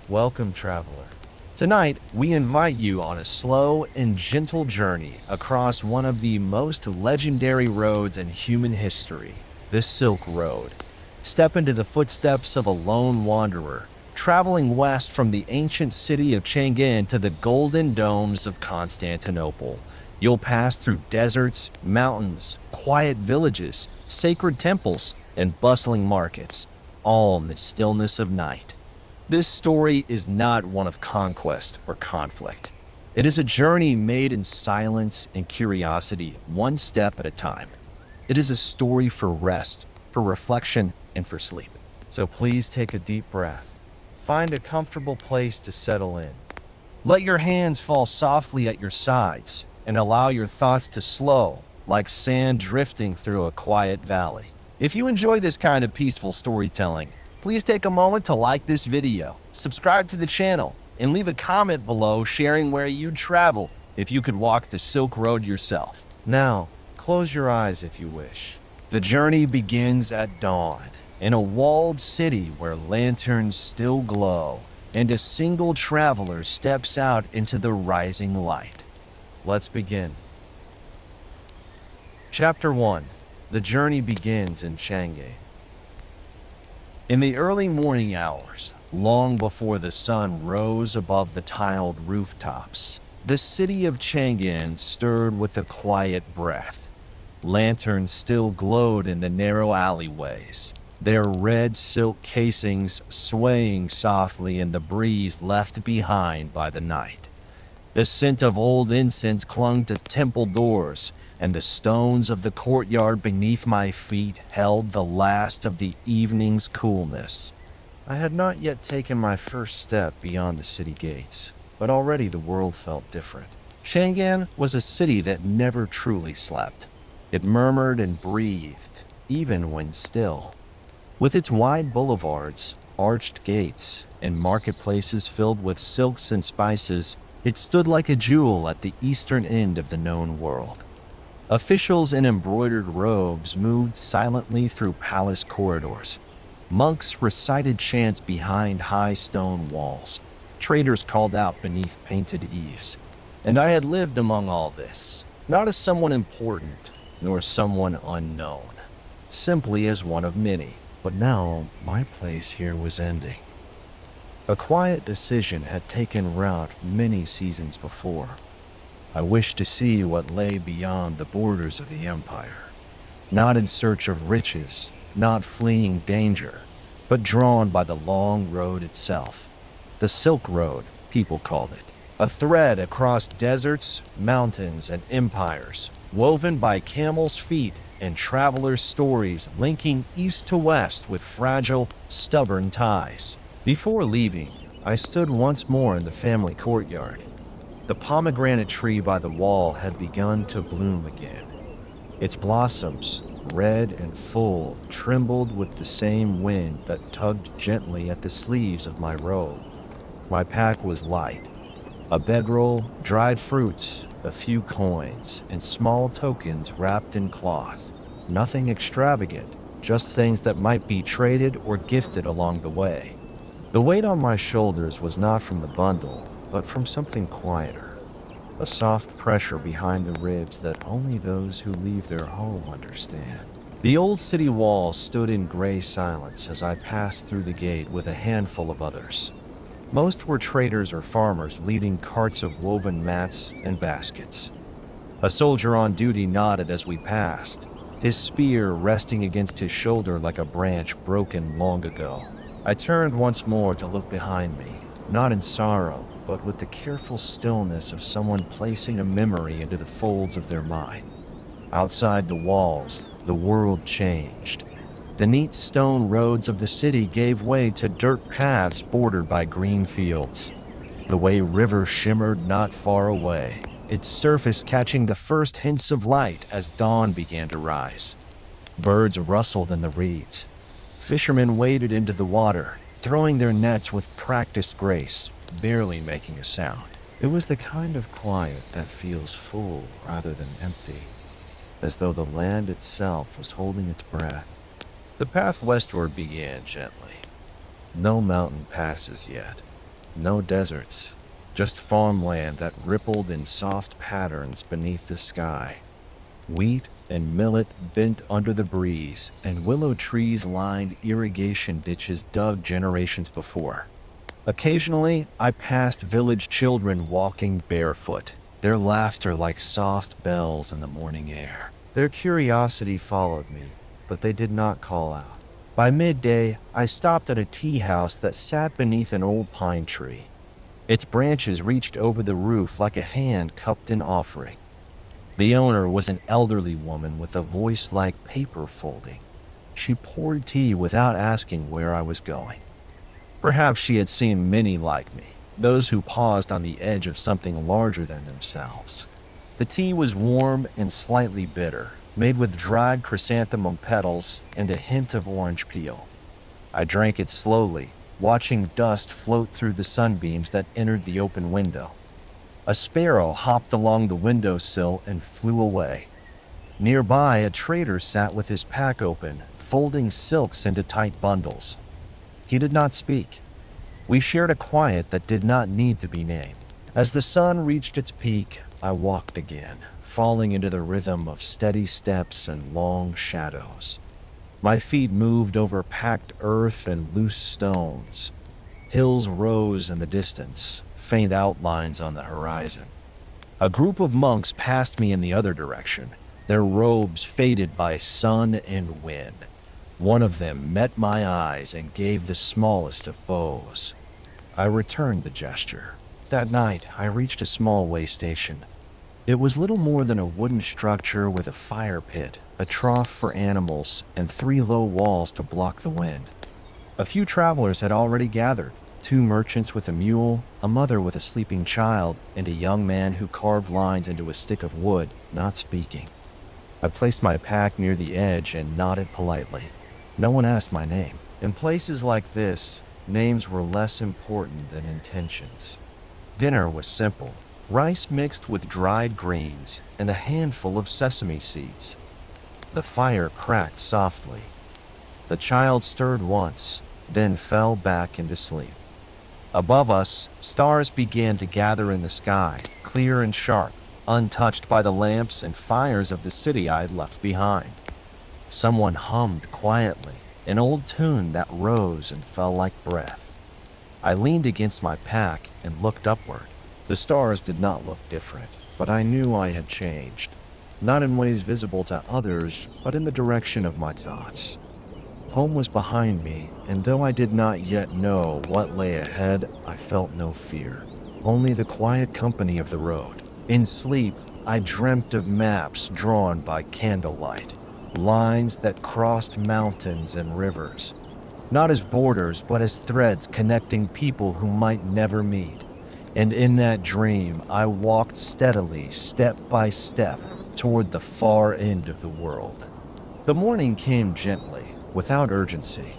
Welcome, traveler. Tonight, we invite you on a slow and gentle journey across one of the most legendary roads in human history, the Silk Road. Step into the footsteps of a lone wanderer, traveling west from the ancient city of Chang'an to the golden domes of Constantinople. You'll pass through deserts, mountains, quiet villages, sacred temples, and bustling markets, all in the stillness of night. This story is not one of conquest or conflict. It is a journey made in silence and curiosity, one step at a time. It is a story for rest, for reflection, and for sleep. So please take a deep breath. Find a comfortable place to settle in. Let your hands fall softly at your sides and allow your thoughts to slow, like sand drifting through a quiet valley. If you enjoy this kind of peaceful storytelling, please take a moment to like this video, subscribe to the channel, and leave a comment below sharing where you'd travel if you could walk the Silk Road yourself. Now, close your eyes if you wish. The journey begins at dawn, in a walled city where lanterns still glow, and a single traveler steps out into the rising light. Let's begin. Chapter 1. The journey begins in Chang'an. In the early morning hours, long before the sun rose above the tiled rooftops, the city of Chang'an stirred with a quiet breath. Lanterns still glowed in the narrow alleyways, their red silk casings swaying softly in the breeze left behind by the night. The scent of old incense clung to temple doors, and the stones of the courtyard beneath my feet held the last of the evening's coolness. I had not yet taken my first step beyond the city gates, but already the world felt different. Chang'an was a city that never truly slept. It murmured and breathed, even when still. With its wide boulevards, arched gates, and marketplaces filled with silks and spices, it stood like a jewel at the eastern end of the known world. Officials in embroidered robes moved silently through palace corridors. Monks recited chants behind high stone walls. Traders called out beneath painted eaves. And I had lived among all this, not as someone important, nor someone unknown, simply as one of many. But now, my place here was ending. A quiet decision had taken root many seasons before. I wished to see what lay beyond the borders of the empire, not in search of riches, not fleeing danger, but drawn by the long road itself. The Silk Road, people called it, a thread across deserts, mountains, and empires, woven by camels' feet and travelers' stories linking east to west with fragile, stubborn ties. Before leaving, I stood once more in the family courtyard. The pomegranate tree by the wall had begun to bloom again. Its blossoms, red and full, trembled with the same wind that tugged gently at the sleeves of my robe. My pack was light. A bedroll, dried fruits, a few coins, and small tokens wrapped in cloth. Nothing extravagant, just things that might be traded or gifted along the way. The weight on my shoulders was not from the bundle, but from something quieter, a soft pressure behind the ribs that only those who leave their home understand. The old city wall stood in gray silence as I passed through the gate with a handful of others. Most were traders or farmers leading carts of woven mats and baskets. A soldier on duty nodded as we passed, his spear resting against his shoulder like a branch broken long ago. I turned once more to look behind me, not in sorrow, but with the careful stillness of someone placing a memory into the folds of their mind. Outside the walls, the world changed. The neat stone roads of the city gave way to dirt paths bordered by green fields. The Wei River shimmered not far away, its surface catching the first hints of light as dawn began to rise. Birds rustled in the reeds. Fishermen waded into the water, throwing their nets with practiced grace, barely making a sound. It was the kind of quiet that feels full rather than empty, as though the land itself was holding its breath. The path westward began gently. No mountain passes yet. No deserts, just farmland that rippled in soft patterns beneath the sky. Wheat and millet bent under the breeze, and willow trees lined irrigation ditches dug generations before. Occasionally, I passed village children walking barefoot, their laughter like soft bells in the morning air. Their curiosity followed me, but they did not call out. By midday, I stopped at a tea house that sat beneath an old pine tree. Its branches reached over the roof like a hand cupped in offering. The owner was an elderly woman with a voice like paper folding. She poured tea without asking where I was going. Perhaps she had seen many like me, those who paused on the edge of something larger than themselves. The tea was warm and slightly bitter, made with dried chrysanthemum petals and a hint of orange peel. I drank it slowly, watching dust float through the sunbeams that entered the open window. A sparrow hopped along the windowsill and flew away. Nearby, a trader sat with his pack open, folding silks into tight bundles. He did not speak. We shared a quiet that did not need to be named. As the sun reached its peak, I walked again, falling into the rhythm of steady steps and long shadows. My feet moved over packed earth and loose stones. Hills rose in the distance, faint outlines on the horizon. A group of monks passed me in the other direction, their robes faded by sun and wind. One of them met my eyes and gave the smallest of bows. I returned the gesture. That night, I reached a small way station. It was little more than a wooden structure with a fire pit, a trough for animals, and 3 low walls to block the wind. A few travelers had already gathered, 2 merchants with a mule, a mother with a sleeping child, and a young man who carved lines into a stick of wood, not speaking. I placed my pack near the edge and nodded politely. No one asked my name. In places like this, names were less important than intentions. Dinner was simple. Rice mixed with dried greens and a handful of sesame seeds. The fire cracked softly. The child stirred once, then fell back into sleep. Above us, stars began to gather in the sky, clear and sharp, untouched by the lamps and fires of the city I had left behind. Someone hummed quietly, an old tune that rose and fell like breath. I leaned against my pack and looked upward. The stars did not look different, but I knew I had changed. Not in ways visible to others, but in the direction of my thoughts. Home was behind me, and though I did not yet know what lay ahead, I felt no fear. Only the quiet company of the road. In sleep, I dreamt of maps drawn by candlelight, lines that crossed mountains and rivers, not as borders, but as threads connecting people who might never meet. And in that dream, I walked steadily, step by step, toward the far end of the world. The morning came gently, without urgency.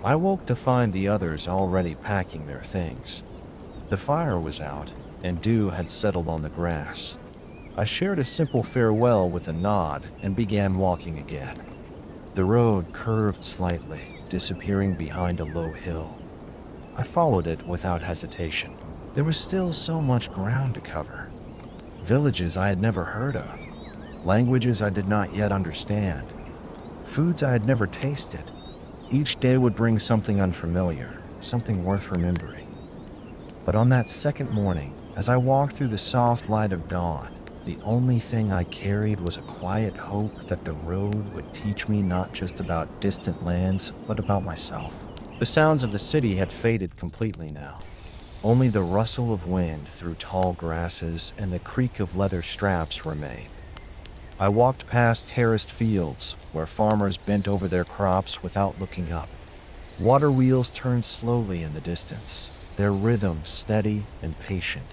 I woke to find the others already packing their things. The fire was out, and dew had settled on the grass. I shared a simple farewell with a nod and began walking again. The road curved slightly, disappearing behind a low hill. I followed it without hesitation. There was still so much ground to cover. Villages I had never heard of. Languages I did not yet understand. Foods I had never tasted. Each day would bring something unfamiliar, something worth remembering. But on that second morning, as I walked through the soft light of dawn, the only thing I carried was a quiet hope that the road would teach me not just about distant lands, but about myself. The sounds of the city had faded completely now. Only the rustle of wind through tall grasses and the creak of leather straps remained. I walked past terraced fields where farmers bent over their crops without looking up. Water wheels turned slowly in the distance, their rhythm steady and patient.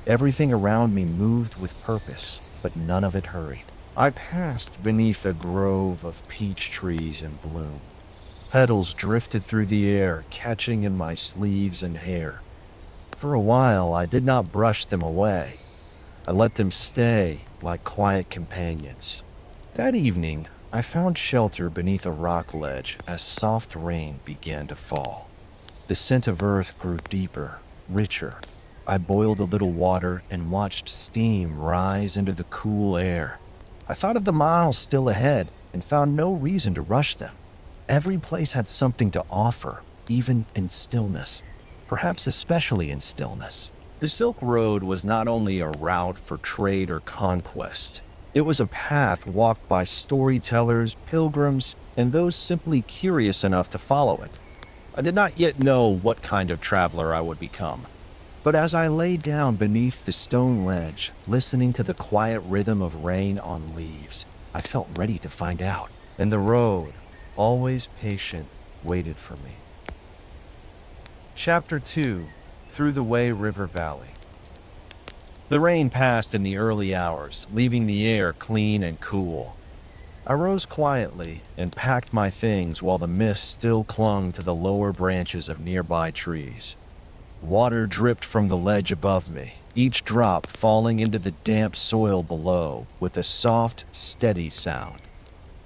Everything around me moved with purpose, but none of it hurried. I passed beneath a grove of peach trees in bloom. Petals drifted through the air, catching in my sleeves and hair. For a while, I did not brush them away. I let them stay like quiet companions. That evening, I found shelter beneath a rock ledge as soft rain began to fall. The scent of earth grew deeper, richer. I boiled a little water and watched steam rise into the cool air. I thought of the miles still ahead and found no reason to rush them. Every place had something to offer, even in stillness, perhaps especially in stillness. The Silk Road was not only a route for trade or conquest. It was a path walked by storytellers, pilgrims, and those simply curious enough to follow it. I did not yet know what kind of traveler I would become. But as I lay down beneath the stone ledge, listening to the quiet rhythm of rain on leaves, I felt ready to find out. And the road, always patient, waited for me. Chapter 2: Through the Wei River Valley. The rain passed in the early hours, leaving the air clean and cool. I rose quietly and packed my things while the mist still clung to the lower branches of nearby trees. Water dripped from the ledge above me, each drop falling into the damp soil below with a soft, steady sound.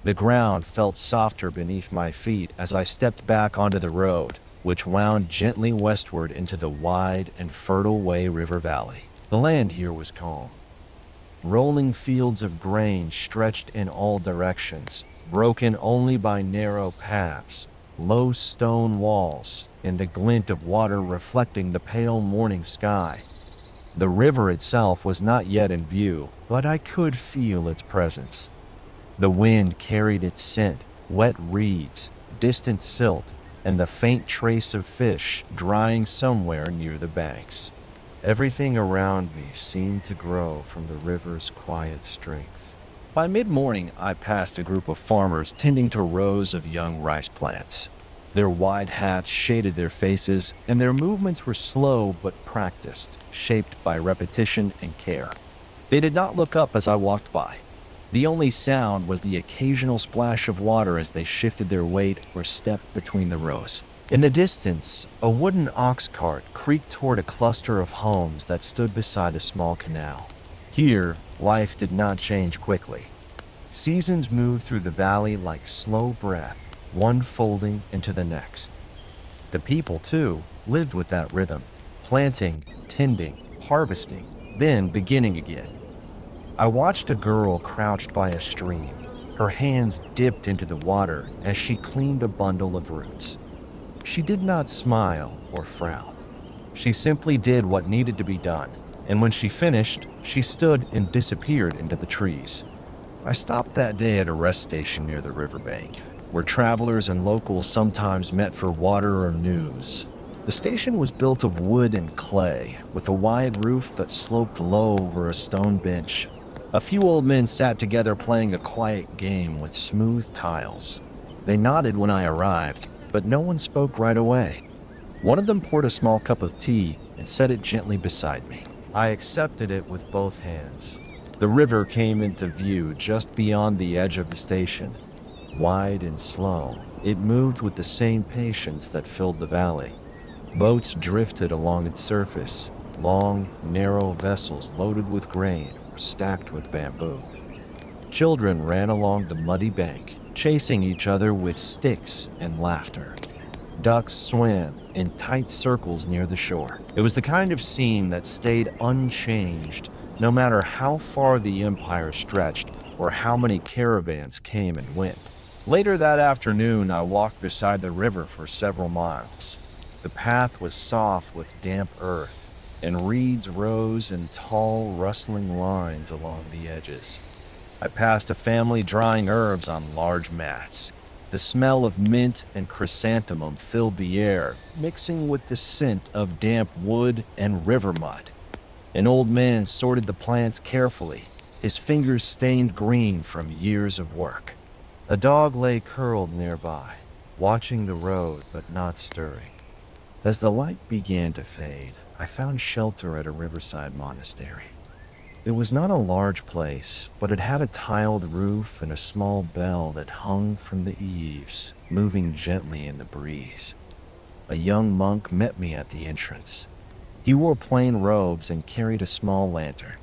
The ground felt softer beneath my feet as I stepped back onto the road, which wound gently westward into the wide and fertile Wei River Valley. The land here was calm. Rolling fields of grain stretched in all directions, broken only by narrow paths, low stone walls, and the glint of water reflecting the pale morning sky. The river itself was not yet in view, but I could feel its presence. The wind carried its scent, wet reeds, distant silt, and the faint trace of fish drying somewhere near the banks. Everything around me seemed to grow from the river's quiet strength. By mid-morning, I passed a group of farmers tending to rows of young rice plants. Their wide hats shaded their faces, and their movements were slow but practiced, shaped by repetition and care. They did not look up as I walked by. The only sound was the occasional splash of water as they shifted their weight or stepped between the rows. In the distance, a wooden ox cart creaked toward a cluster of homes that stood beside a small canal. Here, life did not change quickly. Seasons moved through the valley like slow breath, one folding into the next. The people, too, lived with that rhythm, planting, tending, harvesting, then beginning again. I watched a girl crouched by a stream, her hands dipped into the water as she cleaned a bundle of roots. She did not smile or frown. She simply did what needed to be done, and when she finished, she stood and disappeared into the trees. I stopped that day at a rest station near the riverbank, where travelers and locals sometimes met for water or news. The station was built of wood and clay, with a wide roof that sloped low over a stone bench. A few old men sat together playing a quiet game with smooth tiles. They nodded when I arrived, but no one spoke right away. One of them poured a small cup of tea and set it gently beside me. I accepted it with both hands. The river came into view just beyond the edge of the station. Wide and slow, it moved with the same patience that filled the valley. Boats drifted along its surface, long, narrow vessels loaded with grain or stacked with bamboo. Children ran along the muddy bank, chasing each other with sticks and laughter. Ducks swam in tight circles near the shore. It was the kind of scene that stayed unchanged, no matter how far the empire stretched or how many caravans came and went. Later that afternoon, I walked beside the river for several miles. The path was soft with damp earth, and reeds rose in tall, rustling lines along the edges. I passed a family drying herbs on large mats. The smell of mint and chrysanthemum filled the air, mixing with the scent of damp wood and river mud. An old man sorted the plants carefully, his fingers stained green from years of work. A dog lay curled nearby, watching the road but not stirring. As the light began to fade, I found shelter at a riverside monastery. It was not a large place, but it had a tiled roof and a small bell that hung from the eaves, moving gently in the breeze. A young monk met me at the entrance. He wore plain robes and carried a small lantern.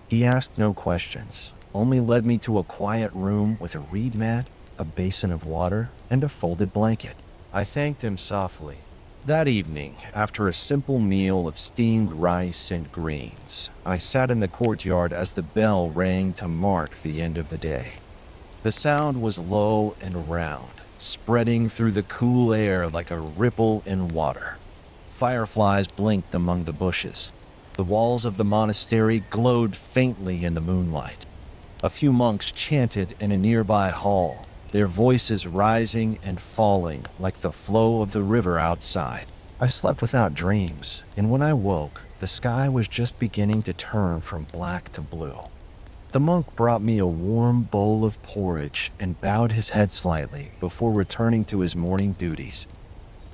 He asked no questions, only led me to a quiet room with a reed mat, a basin of water, and a folded blanket. I thanked him softly, That evening, after a simple meal of steamed rice and greens, I sat in the courtyard as the bell rang to mark the end of the day. The sound was low and round, spreading through the cool air like a ripple in water. Fireflies blinked among the bushes. The walls of the monastery glowed faintly in the moonlight. A few monks chanted in a nearby hall, their voices rising and falling like the flow of the river outside. I slept without dreams, and when I woke, the sky was just beginning to turn from black to blue. The monk brought me a warm bowl of porridge and bowed his head slightly before returning to his morning duties.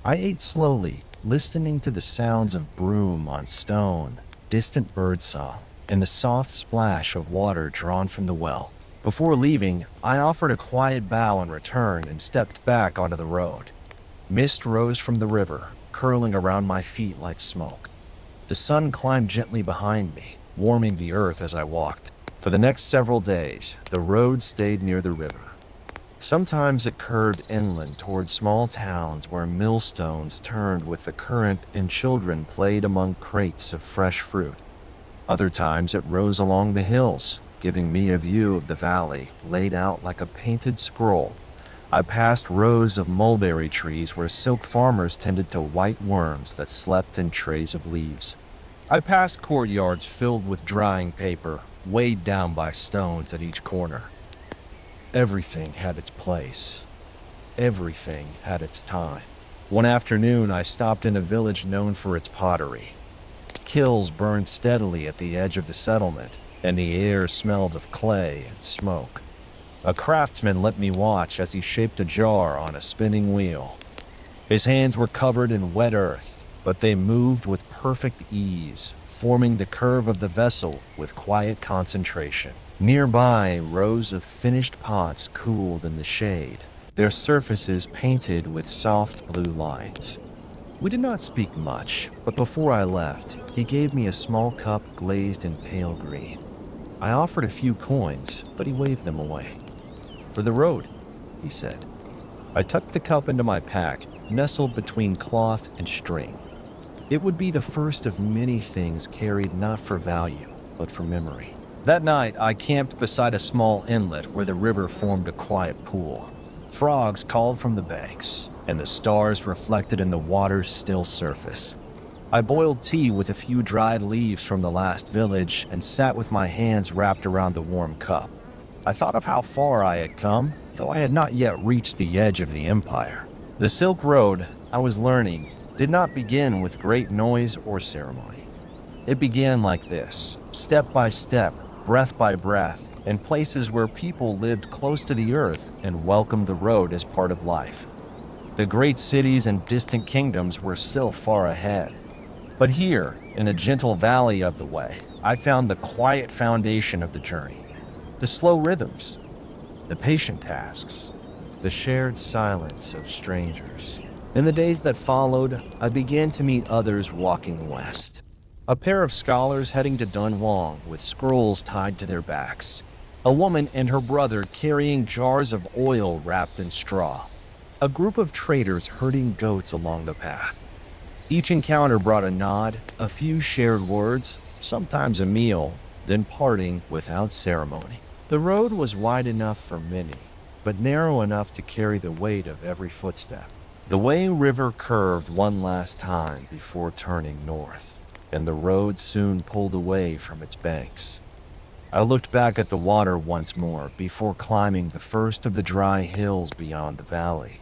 I ate slowly, listening to the sounds of broom on stone, distant birdsong, and the soft splash of water drawn from the well. Before leaving, I offered a quiet bow in return and stepped back onto the road. Mist rose from the river, curling around my feet like smoke. The sun climbed gently behind me, warming the earth as I walked. For the next several days, the road stayed near the river. Sometimes it curved inland toward small towns where millstones turned with the current and children played among crates of fresh fruit. Other times it rose along the hills, giving me a view of the valley laid out like a painted scroll. I passed rows of mulberry trees where silk farmers tended to white worms that slept in trays of leaves. I passed courtyards filled with drying paper, weighed down by stones at each corner. Everything had its place. Everything had its time. One afternoon, I stopped in a village known for its pottery. Kilns burned steadily at the edge of the settlement, and the air smelled of clay and smoke. A craftsman let me watch as he shaped a jar on a spinning wheel. His hands were covered in wet earth, but they moved with perfect ease, forming the curve of the vessel with quiet concentration. Nearby, rows of finished pots cooled in the shade, their surfaces painted with soft blue lines. We did not speak much, but before I left, he gave me a small cup glazed in pale green. I offered a few coins, but he waved them away. "For the road," he said. I tucked the cup into my pack, nestled between cloth and string. It would be the first of many things carried not for value, but for memory. That night, I camped beside a small inlet where the river formed a quiet pool. Frogs called from the banks, and the stars reflected in the water's still surface. I boiled tea with a few dried leaves from the last village and sat with my hands wrapped around the warm cup. I thought of how far I had come, though I had not yet reached the edge of the empire. The Silk Road, I was learning, did not begin with great noise or ceremony. It began like this, step by step, breath by breath, in places where people lived close to the earth and welcomed the road as part of life. The great cities and distant kingdoms were still far ahead. But here, in a gentle valley of the way, I found the quiet foundation of the journey. The slow rhythms, the patient tasks, the shared silence of strangers. In the days that followed, I began to meet others walking west. A pair of scholars heading to Dunwang with scrolls tied to their backs. A woman and her brother carrying jars of oil wrapped in straw. A group of traders herding goats along the path. Each encounter brought a nod, a few shared words, sometimes a meal, then parting without ceremony. The road was wide enough for many, but narrow enough to carry the weight of every footstep. The Wei River curved one last time before turning north, and the road soon pulled away from its banks. I looked back at the water once more before climbing the first of the dry hills beyond the valley.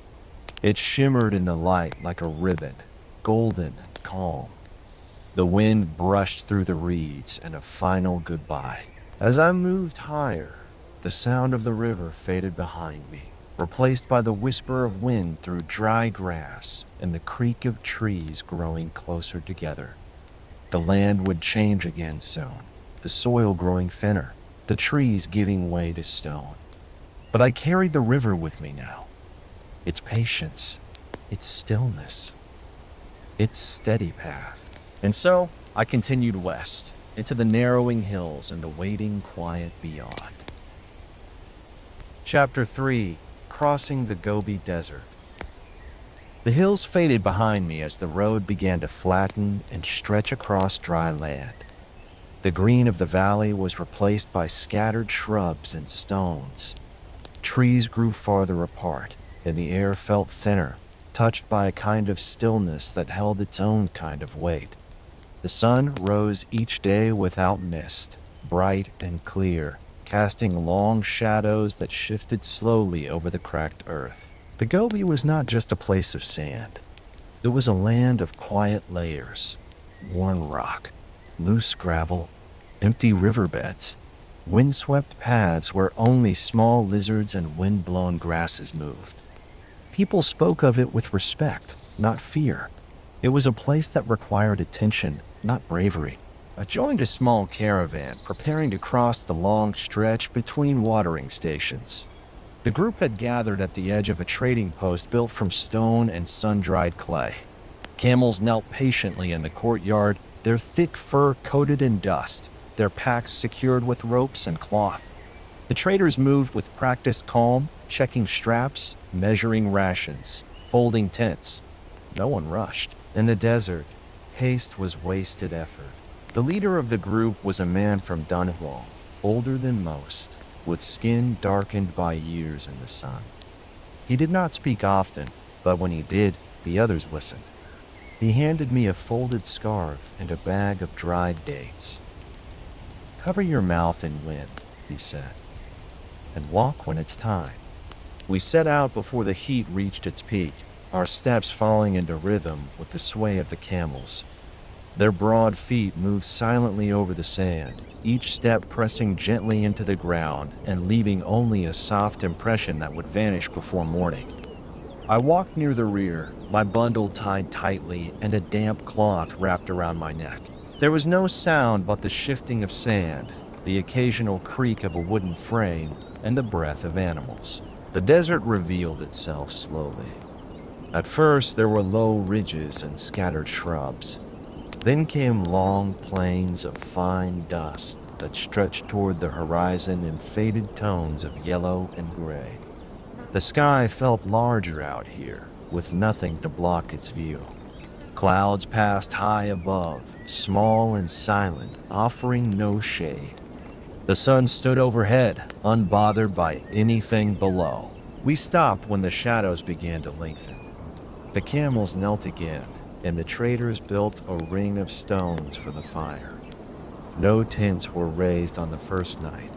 It shimmered in the light like a ribbon, golden and calm. The wind brushed through the reeds in a final goodbye. As I moved higher, the sound of the river faded behind me, replaced by the whisper of wind through dry grass and the creak of trees growing closer together. The land would change again soon, the soil growing thinner, the trees giving way to stone. But I carried the river with me now. Its patience, its stillness, its steady path. And so I continued west, into the narrowing hills and the waiting quiet beyond. Chapter 3: Crossing the Gobi Desert. The hills faded behind me as the road began to flatten and stretch across dry land. The green of the valley was replaced by scattered shrubs and stones. Trees grew farther apart, and the air felt thinner, touched by a kind of stillness that held its own kind of weight. The sun rose each day without mist, bright and clear, casting long shadows that shifted slowly over the cracked earth. The Gobi was not just a place of sand. It was a land of quiet layers, worn rock, loose gravel, empty riverbeds, windswept paths where only small lizards and wind-blown grasses moved. People spoke of it with respect, not fear. It was a place that required attention, not bravery. I joined a small caravan preparing to cross the long stretch between watering stations. The group had gathered at the edge of a trading post built from stone and sun-dried clay. Camels knelt patiently in the courtyard, their thick fur coated in dust, their packs secured with ropes and cloth. The traders moved with practiced calm, checking straps, measuring rations, folding tents. No one rushed. In the desert, haste was wasted effort. The leader of the group was a man from Dunwinding, older than most, with skin darkened by years in the sun. He did not speak often, but when he did, the others listened. He handed me a folded scarf and a bag of dried dates. "Cover your mouth in wind," he said, "and walk when it's time." We set out before the heat reached its peak, our steps falling into rhythm with the sway of the camels. Their broad feet moved silently over the sand, each step pressing gently into the ground and leaving only a soft impression that would vanish before morning. I walked near the rear, my bundle tied tightly and a damp cloth wrapped around my neck. There was no sound but the shifting of sand, the occasional creak of a wooden frame, and the breath of animals. The desert revealed itself slowly. At first, there were low ridges and scattered shrubs. Then came long plains of fine dust that stretched toward the horizon in faded tones of yellow and gray. The sky felt larger out here, with nothing to block its view. Clouds passed high above, small and silent, offering no shade. The sun stood overhead, unbothered by anything below. We stopped when the shadows began to lengthen. The camels knelt again, and the traders built a ring of stones for the fire. No tents were raised on the first night,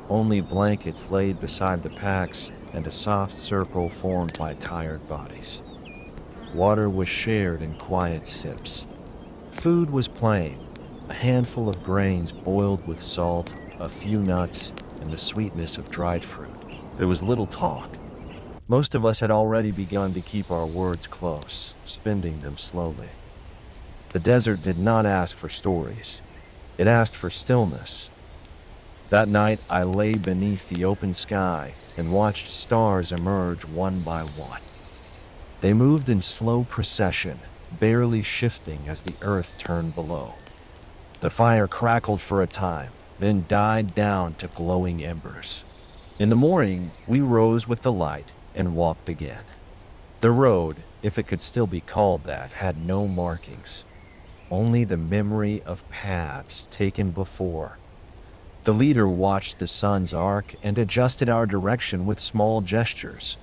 only blankets laid beside the packs and a soft circle formed by tired bodies. Water was shared in quiet sips. Food was plain, a handful of grains boiled with salt, a few nuts, and the sweetness of dried fruit. There was little talk. Most of us had already begun to keep our words close, spending them slowly. The desert did not ask for stories. It asked for stillness. That night, I lay beneath the open sky and watched stars emerge one by one. They moved in slow procession, barely shifting as the earth turned below. The fire crackled for a time, then died down to glowing embers. In the morning, we rose with the light and walked again. The road, if it could still be called that, had no markings, only the memory of paths taken before. The leader watched the sun's arc and adjusted our direction with small gestures.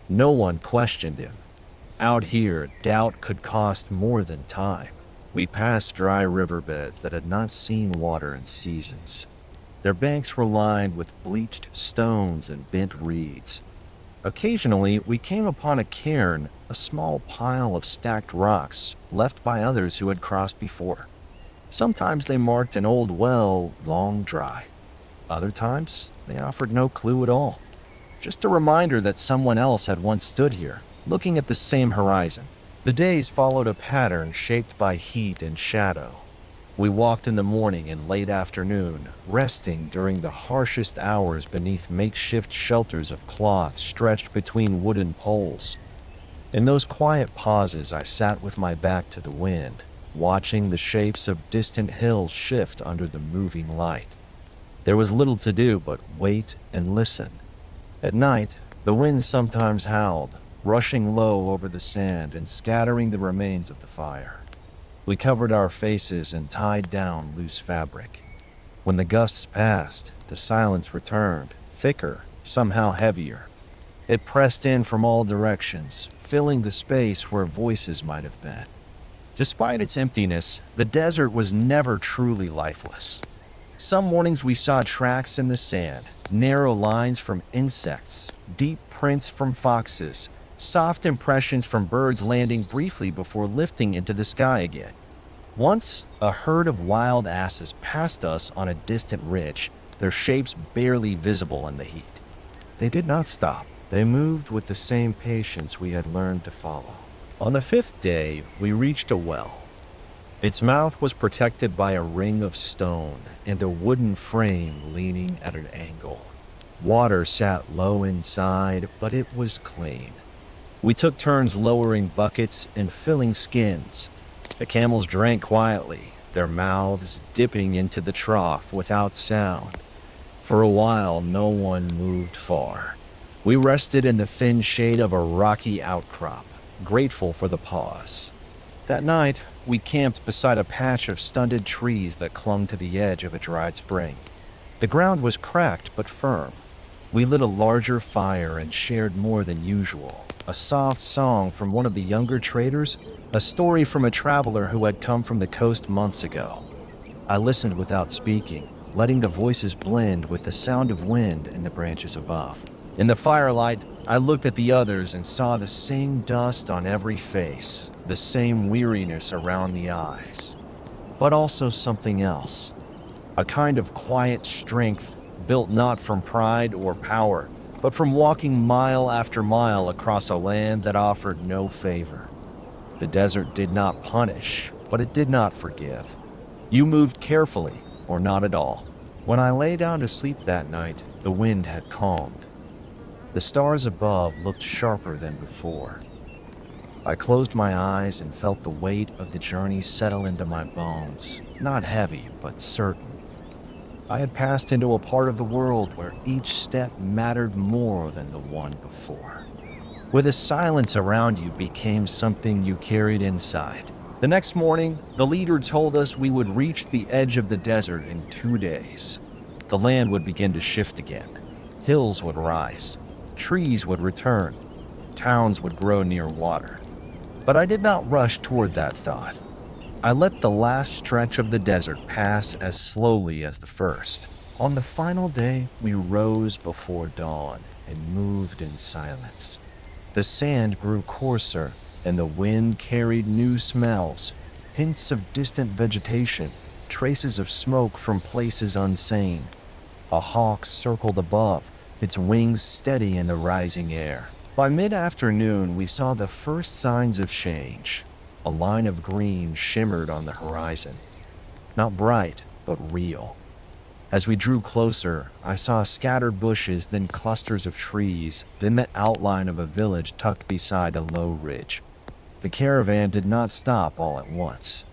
No one questioned him. Out here, doubt could cost more than time. We passed dry riverbeds that had not seen water in seasons. Their banks were lined with bleached stones and bent reeds. Occasionally, we came upon a cairn, a small pile of stacked rocks left by others who had crossed before. Sometimes they marked an old well long dry. Other times, they offered no clue at all. Just a reminder that someone else had once stood here, looking at the same horizon. The days followed a pattern shaped by heat and shadow. We walked in the morning and late afternoon, resting during the harshest hours beneath makeshift shelters of cloth stretched between wooden poles. In those quiet pauses, I sat with my back to the wind, watching the shapes of distant hills shift under the moving light. There was little to do but wait and listen. At night, the wind sometimes howled, rushing low over the sand and scattering the remains of the fire. We covered our faces and tied down loose fabric. When the gusts passed, the silence returned, thicker, somehow heavier. It pressed in from all directions, filling the space where voices might have been. Despite its emptiness, the desert was never truly lifeless. Some mornings we saw tracks in the sand, narrow lines from insects, deep prints from foxes, soft impressions from birds landing briefly before lifting into the sky again. Once, a herd of wild asses passed us on a distant ridge, their shapes barely visible in the heat. They did not stop. They moved with the same patience we had learned to follow. On the 5th day, we reached a well. Its mouth was protected by a ring of stone and a wooden frame leaning at an angle. Water sat low inside, but it was clean. We took turns lowering buckets and filling skins. The camels drank quietly, their mouths dipping into the trough without sound. For a while, no one moved far. We rested in the thin shade of a rocky outcrop, grateful for the pause. That night, we camped beside a patch of stunted trees that clung to the edge of a dried spring. The ground was cracked but firm. We lit a larger fire and shared more than usual. A soft song from one of the younger traders, a story from a traveler who had come from the coast months ago. I listened without speaking, letting the voices blend with the sound of wind in the branches above. In the firelight, I looked at the others and saw the same dust on every face, the same weariness around the eyes, but also something else. A kind of quiet strength built not from pride or power, but from walking mile after mile across a land that offered no favor. The desert did not punish, but it did not forgive. You moved carefully, or not at all. When I lay down to sleep that night, the wind had calmed. The stars above looked sharper than before. I closed my eyes and felt the weight of the journey settle into my bones, not heavy, but certain. I had passed into a part of the world where each step mattered more than the one before, where the silence around you became something you carried inside. The next morning, the leader told us we would reach the edge of the desert in 2 days. The land would begin to shift again. Hills would rise. Trees would return. Towns would grow near water. But I did not rush toward that thought. I let the last stretch of the desert pass as slowly as the first. On the final day, we rose before dawn and moved in silence. The sand grew coarser, and the wind carried new smells, hints of distant vegetation, traces of smoke from places unseen. A hawk circled above, its wings steady in the rising air. By mid-afternoon, we saw the first signs of change. A line of green shimmered on the horizon. Not bright, but real. As we drew closer, I saw scattered bushes, then clusters of trees, then the outline of a village tucked beside a low ridge. The caravan did not stop all at once.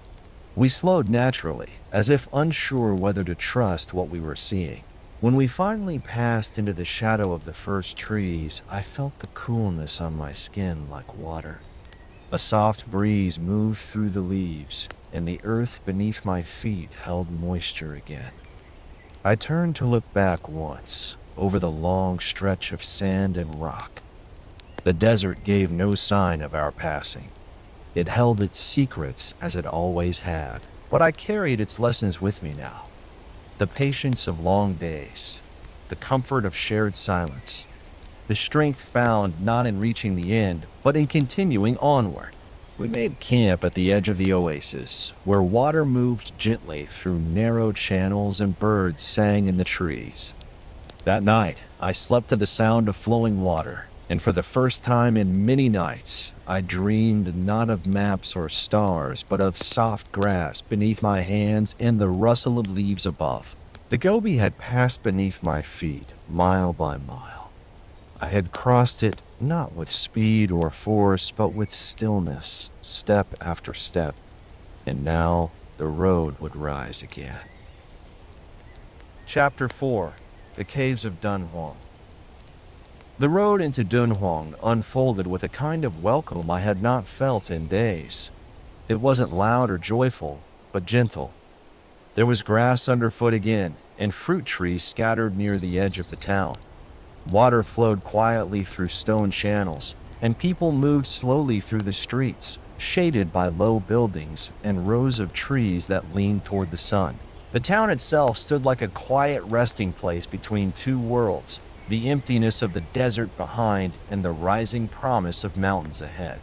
We slowed naturally, as if unsure whether to trust what we were seeing. When we finally passed into the shadow of the first trees, I felt the coolness on my skin like water. A soft breeze moved through the leaves, and the earth beneath my feet held moisture again. I turned to look back once, over the long stretch of sand and rock. The desert gave no sign of our passing. It held its secrets as it always had, but I carried its lessons with me now. The patience of long days, the comfort of shared silence, the strength found not in reaching the end, but in continuing onward. We made camp at the edge of the oasis, where water moved gently through narrow channels and birds sang in the trees. That night, I slept to the sound of flowing water, and for the first time in many nights, I dreamed not of maps or stars, but of soft grass beneath my hands and the rustle of leaves above. The Gobi had passed beneath my feet, mile by mile. I had crossed it not with speed or force, but with stillness, step after step, and now the road would rise again. Chapter 4. The Caves of Dunhuang. The road into Dunhuang unfolded with a kind of welcome I had not felt in days. It wasn't loud or joyful, but gentle. There was grass underfoot again, and fruit trees scattered near the edge of the town. Water flowed quietly through stone channels, and people moved slowly through the streets, shaded by low buildings and rows of trees that leaned toward the sun. The town itself stood like a quiet resting place between two worlds, the emptiness of the desert behind and the rising promise of mountains ahead.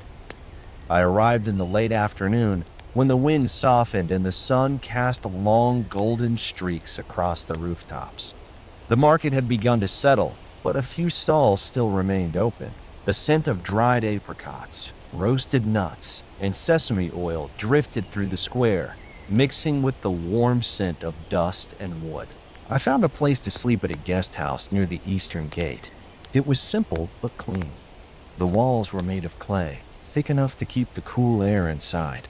I arrived in the late afternoon when the wind softened and the sun cast long golden streaks across the rooftops. The market had begun to settle, but a few stalls still remained open. The scent of dried apricots, roasted nuts, and sesame oil drifted through the square, mixing with the warm scent of dust and wood. I found a place to sleep at a guest house near the eastern gate. It was simple but clean. The walls were made of clay, thick enough to keep the cool air inside.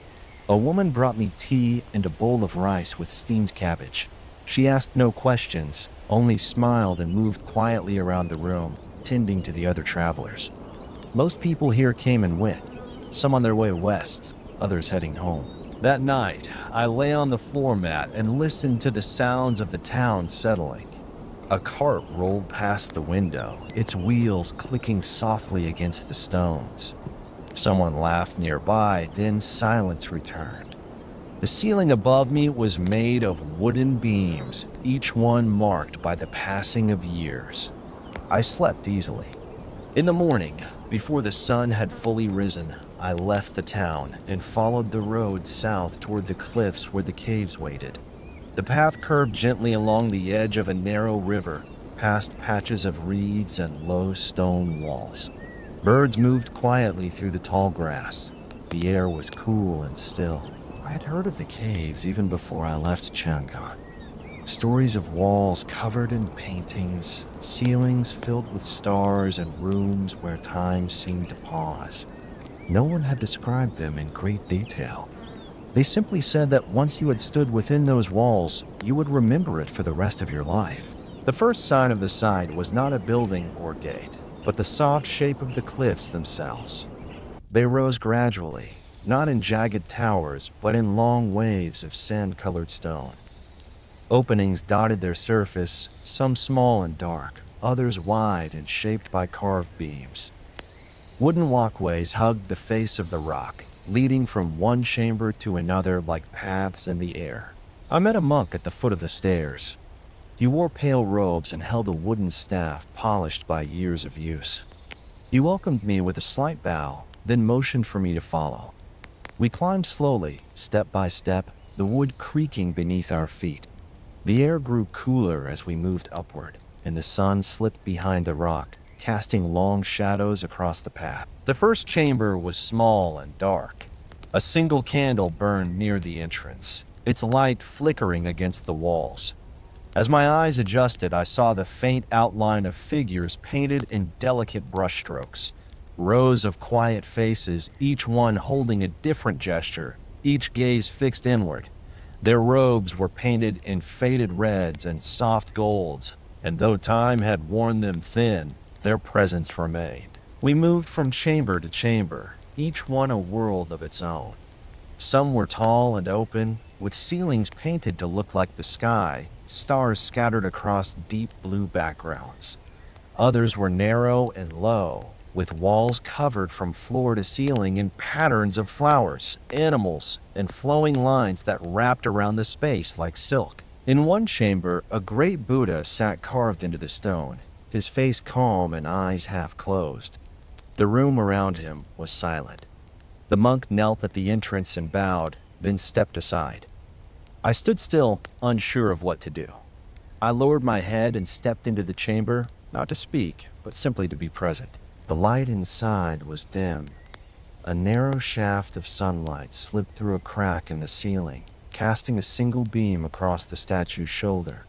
A woman brought me tea and a bowl of rice with steamed cabbage. She asked no questions, only smiled and moved quietly around the room, tending to the other travelers. Most people here came and went, some on their way west, others heading home. That night, I lay on the floor mat and listened to the sounds of the town settling. A cart rolled past the window, its wheels clicking softly against the stones. Someone laughed nearby, then silence returned. The ceiling above me was made of wooden beams, each one marked by the passing of years. I slept easily. In the morning, before the sun had fully risen, I left the town and followed the road south toward the cliffs where the caves waited. The path curved gently along the edge of a narrow river, past patches of reeds and low stone walls. Birds moved quietly through the tall grass. The air was cool and still. I had heard of the caves even before I left Chang'an. Stories of walls covered in paintings, ceilings filled with stars, and rooms where time seemed to pause. No one had described them in great detail. They simply said that once you had stood within those walls, you would remember it for the rest of your life. The first sign of the site was not a building or gate, but the soft shape of the cliffs themselves. They rose gradually, not in jagged towers, but in long waves of sand-colored stone. Openings dotted their surface, some small and dark, others wide and shaped by carved beams. Wooden walkways hugged the face of the rock, leading from one chamber to another like paths in the air. I met a monk at the foot of the stairs. He wore pale robes and held a wooden staff polished by years of use. He welcomed me with a slight bow, then motioned for me to follow. We climbed slowly, step by step, the wood creaking beneath our feet. The air grew cooler as we moved upward, and the sun slipped behind the rock, casting long shadows across the path. The first chamber was small and dark. A single candle burned near the entrance, its light flickering against the walls. As my eyes adjusted, I saw the faint outline of figures painted in delicate brushstrokes. Rows of quiet faces, each one holding a different gesture, each gaze fixed inward. Their robes were painted in faded reds and soft golds, and though time had worn them thin, their presence remained. We moved from chamber to chamber, each one a world of its own. Some were tall and open, with ceilings painted to look like the sky, stars scattered across deep blue backgrounds. Others were narrow and low, with walls covered from floor to ceiling in patterns of flowers, animals, and flowing lines that wrapped around the space like silk. In one chamber, a great Buddha sat carved into the stone, his face calm and eyes half closed. The room around him was silent. The monk knelt at the entrance and bowed, then stepped aside. I stood still, unsure of what to do. I lowered my head and stepped into the chamber, not to speak, but simply to be present. The light inside was dim. A narrow shaft of sunlight slipped through a crack in the ceiling, casting a single beam across the statue's shoulder.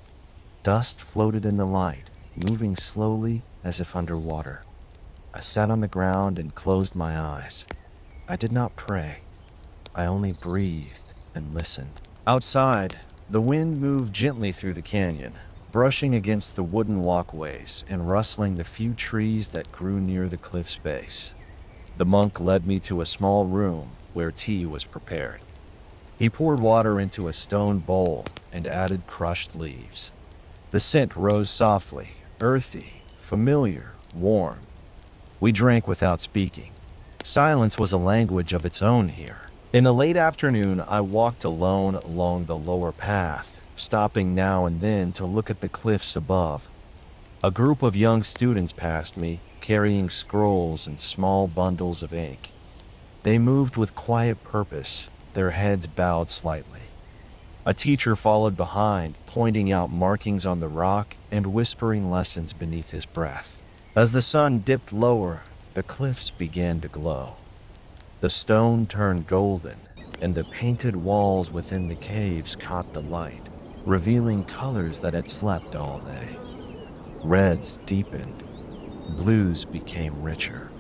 Dust floated in the light, moving slowly as if underwater. I sat on the ground and closed my eyes. I did not pray. I only breathed and listened. Outside, the wind moved gently through the canyon. brushing against the wooden walkways and rustling the few trees that grew near the cliff's base. The monk led me to a small room where tea was prepared. He poured water into a stone bowl and added crushed leaves. The scent rose softly, earthy, familiar, warm. We drank without speaking. Silence was a language of its own here. In the late afternoon, I walked alone along the lower path, stopping now and then to look at the cliffs above. A group of young students passed me, carrying scrolls and small bundles of ink. They moved with quiet purpose, their heads bowed slightly. A teacher followed behind, pointing out markings on the rock and whispering lessons beneath his breath. As the sun dipped lower, the cliffs began to glow. The stone turned golden, and the painted walls within the caves caught the light, revealing colors that had slept all day. Reds deepened, blues became richer.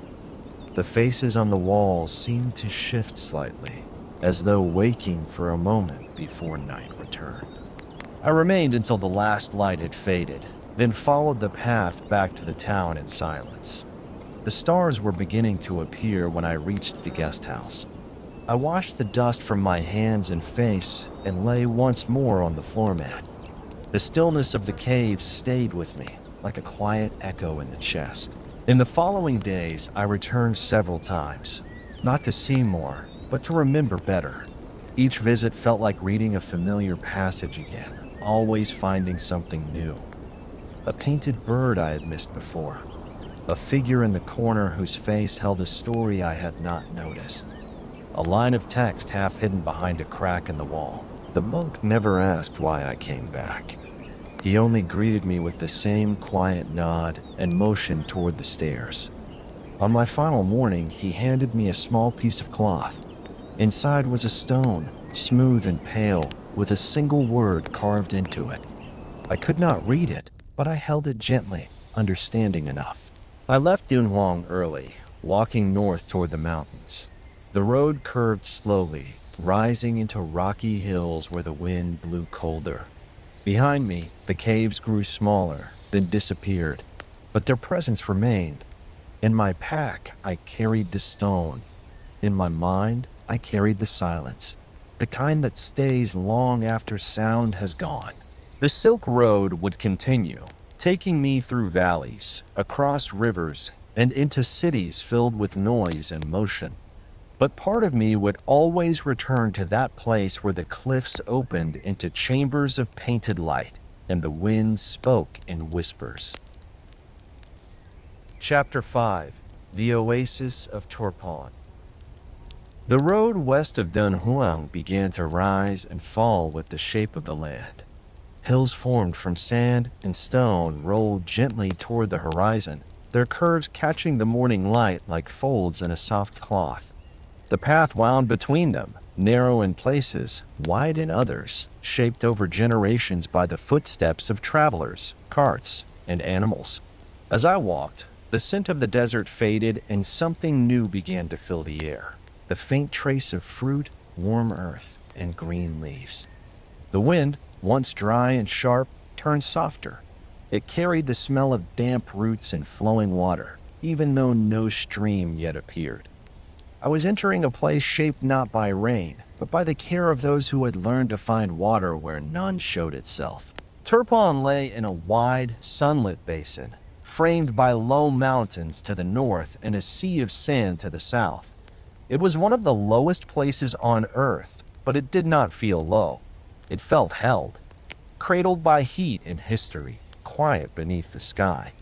The faces on the walls seemed to shift slightly, as though waking for a moment before night returned. I remained until the last light had faded, then followed the path back to the town in silence. The stars were beginning to appear when I reached the guest house. I washed the dust from my hands and face and lay once more on the floor mat. The stillness of the cave stayed with me, like a quiet echo in the chest. In the following days, I returned several times, not to see more, but to remember better. Each visit felt like reading a familiar passage again, always finding something new. A painted bird I had missed before. A figure in the corner whose face held a story I had not noticed. A line of text half hidden behind a crack in the wall. The monk never asked why I came back. He only greeted me with the same quiet nod and motion toward the stairs. On my final morning, he handed me a small piece of cloth. Inside was a stone, smooth and pale, with a single word carved into it. I could not read it, but I held it gently, understanding enough. I left Dunhuang early, walking north toward the mountains. The road curved slowly, rising into rocky hills where the wind blew colder. Behind me, the caves grew smaller, then disappeared, but their presence remained. In my pack, I carried the stone. In my mind, I carried the silence, the kind that stays long after sound has gone. The Silk Road would continue, taking me through valleys, across rivers, and into cities filled with noise and motion. But part of me would always return to that place where the cliffs opened into chambers of painted light, and the wind spoke in whispers. Chapter 5: The Oasis of Turpan. The road west of Dunhuang began to rise and fall with the shape of the land. Hills formed from sand and stone rolled gently toward the horizon, their curves catching the morning light like folds in a soft cloth. The path wound between them, narrow in places, wide in others, shaped over generations by the footsteps of travelers, carts, and animals. As I walked, the scent of the desert faded and something new began to fill the air. The faint trace of fruit, warm earth, and green leaves. The wind, once dry and sharp, turned softer. It carried the smell of damp roots and flowing water, even though no stream yet appeared. I was entering a place shaped not by rain, but by the care of those who had learned to find water where none showed itself. Turpan lay in a wide, sunlit basin, framed by low mountains to the north and a sea of sand to the south. It was one of the lowest places on Earth, but it did not feel low. It felt held, cradled by heat and history, quiet beneath the sky.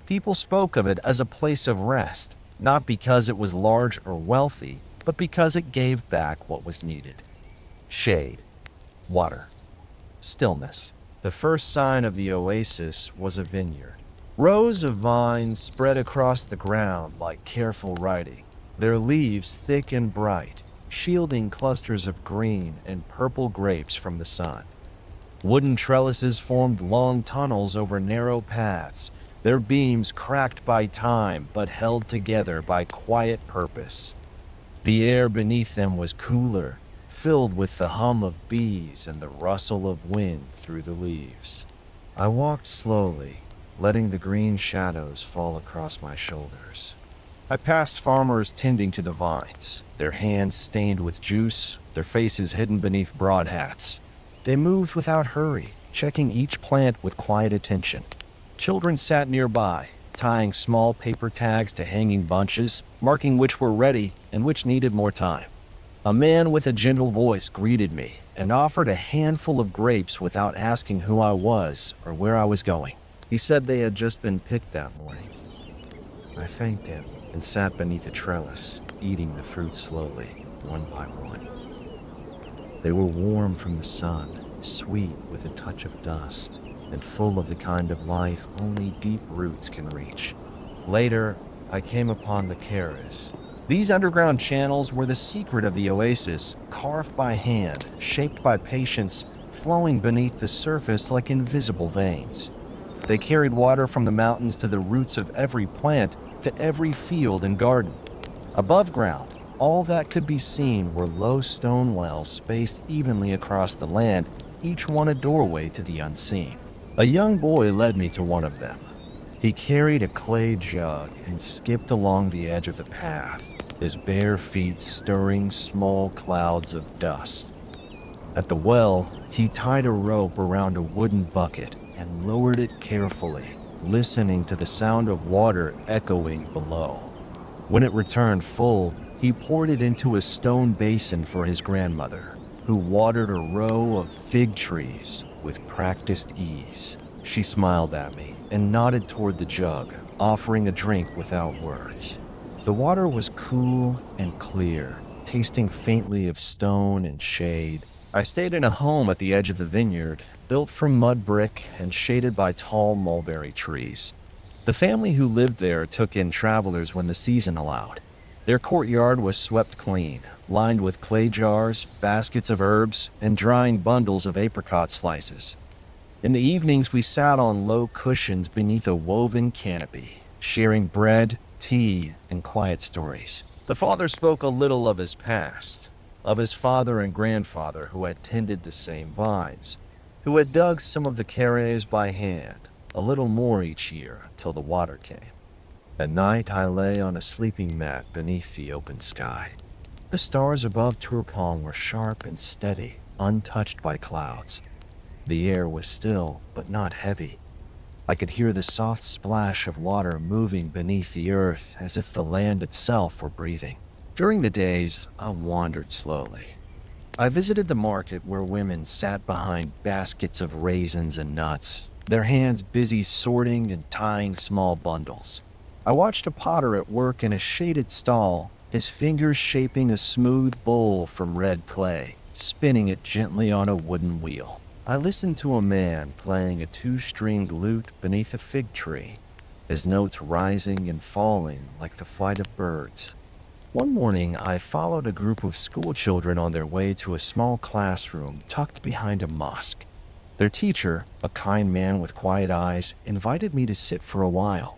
People spoke of it as a place of rest, not because it was large or wealthy, but because it gave back what was needed. Shade, water, stillness. The first sign of the oasis was a vineyard. Rows of vines spread across the ground like careful writing, their leaves thick and bright, shielding clusters of green and purple grapes from the sun. Wooden trellises formed long tunnels over narrow paths, their beams cracked by time but held together by quiet purpose. The air beneath them was cooler, filled with the hum of bees and the rustle of wind through the leaves. I walked slowly, letting the green shadows fall across my shoulders. I passed farmers tending to the vines, their hands stained with juice, their faces hidden beneath broad hats. They moved without hurry, checking each plant with quiet attention. Children sat nearby, tying small paper tags to hanging bunches, marking which were ready and which needed more time. A man with a gentle voice greeted me and offered a handful of grapes without asking who I was or where I was going. He said they had just been picked that morning. I thanked him and sat beneath a trellis, eating the fruit slowly, one by one. They were warm from the sun, sweet with a touch of dust, and full of the kind of life only deep roots can reach. Later, I came upon the caras. These underground channels were the secret of the oasis, carved by hand, shaped by patience, flowing beneath the surface like invisible veins. They carried water from the mountains to the roots of every plant, to every field and garden. Above ground, all that could be seen were low stone wells spaced evenly across the land, each one a doorway to the unseen. A young boy led me to one of them. He carried a clay jug and skipped along the edge of the path, his bare feet stirring small clouds of dust. At the well, he tied a rope around a wooden bucket and lowered it carefully, listening to the sound of water echoing below. When it returned full, he poured it into a stone basin for his grandmother, who watered a row of fig trees with practiced ease. She smiled at me and nodded toward the jug, offering a drink without words. The water was cool and clear, tasting faintly of stone and shade. I stayed in a home at the edge of the vineyard, built from mud brick and shaded by tall mulberry trees. The family who lived there took in travelers when the season allowed. Their courtyard was swept clean, lined with clay jars, baskets of herbs, and drying bundles of apricot slices. In the evenings, we sat on low cushions beneath a woven canopy, sharing bread, tea, and quiet stories. The father spoke a little of his past, of his father and grandfather who had tended the same vines, who had dug some of the caras by hand, a little more each year till the water came. At night, I lay on a sleeping mat beneath the open sky. The stars above Turpon were sharp and steady, untouched by clouds. The air was still, but not heavy. I could hear the soft splash of water moving beneath the earth as if the land itself were breathing. During the days, I wandered slowly. I visited the market where women sat behind baskets of raisins and nuts, their hands busy sorting and tying small bundles. I watched a potter at work in a shaded stall, his fingers shaping a smooth bowl from red clay, spinning it gently on a wooden wheel. I listened to a man playing a two-stringed lute beneath a fig tree, his notes rising and falling like the flight of birds. One morning, I followed a group of school children on their way to a small classroom tucked behind a mosque. Their teacher, a kind man with quiet eyes, invited me to sit for a while.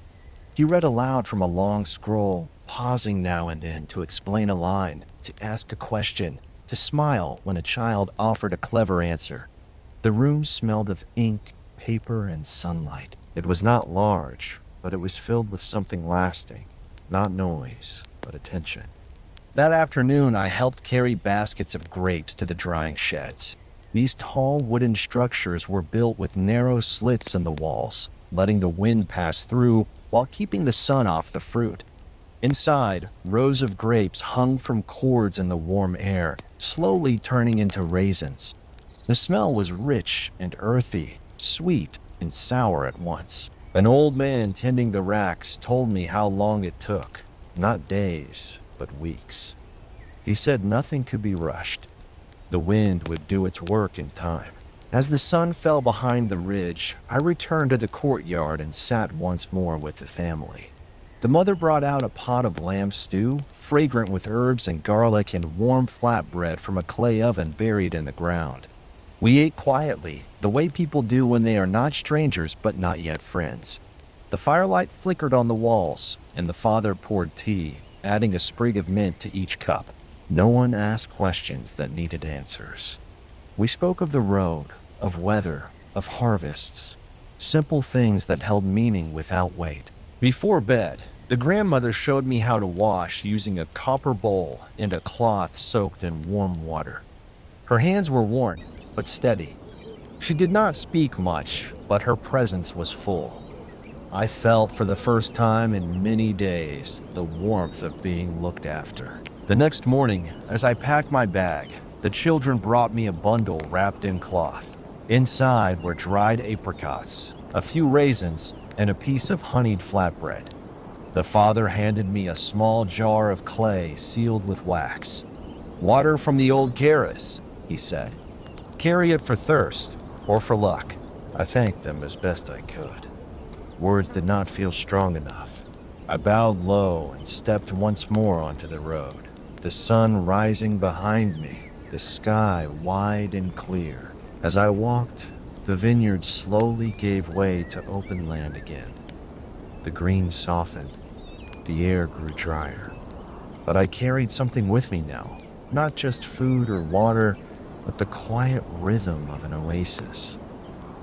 He read aloud from a long scroll, pausing now and then to explain a line, to ask a question, to smile when a child offered a clever answer. The room smelled of ink, paper, and sunlight. It was not large, but it was filled with something lasting, not noise, but attention. That afternoon, I helped carry baskets of grapes to the drying sheds. These tall wooden structures were built with narrow slits in the walls, letting the wind pass through while keeping the sun off the fruit. Inside, rows of grapes hung from cords in the warm air, slowly turning into raisins. The smell was rich and earthy, sweet and sour at once. An old man tending the racks told me how long it took, not days, but weeks. He said nothing could be rushed. The wind would do its work in time. As the sun fell behind the ridge, I returned to the courtyard and sat once more with the family. The mother brought out a pot of lamb stew, fragrant with herbs and garlic and warm flatbread from a clay oven buried in the ground. We ate quietly, the way people do when they are not strangers but not yet friends. The firelight flickered on the walls, and the father poured tea, adding a sprig of mint to each cup. No one asked questions that needed answers. We spoke of the road, of weather, of harvests. Simple things that held meaning without weight. Before bed, the grandmother showed me how to wash using a copper bowl and a cloth soaked in warm water. Her hands were worn, but steady. She did not speak much, but her presence was full. I felt for the first time in many days the warmth of being looked after. The next morning, as I packed my bag, the children brought me a bundle wrapped in cloth. Inside were dried apricots, a few raisins, and a piece of honeyed flatbread. The father handed me a small jar of clay sealed with wax. "Water from the old Keras," he said. "Carry it for thirst, or for luck." I thanked them as best I could. Words did not feel strong enough. I bowed low and stepped once more onto the road. The sun rising behind me, the sky wide and clear. As I walked, the vineyard slowly gave way to open land again. The green softened. The air grew drier. But I carried something with me now. Not just food or water, but the quiet rhythm of an oasis.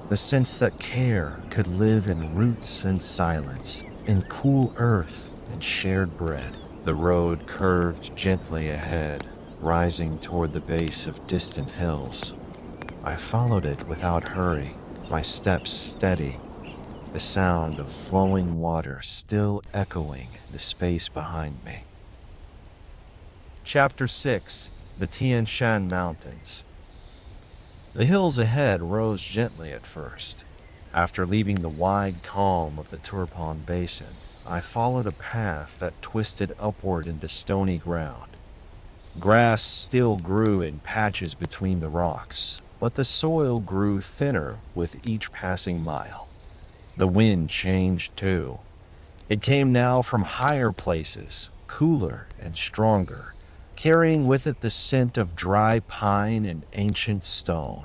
The sense that care could live in roots and silence, in cool earth and shared bread. The road curved gently ahead, rising toward the base of distant hills. I followed it without hurry, my steps steady, the sound of flowing water still echoing the space behind me. Chapter 6: The Tian Mountains. The hills ahead rose gently at first. After leaving the wide calm of the Turpan Basin, I followed a path that twisted upward into stony ground. Grass still grew in patches between the rocks, but the soil grew thinner with each passing mile. The wind changed too. It came now from higher places, cooler and stronger, carrying with it the scent of dry pine and ancient stone.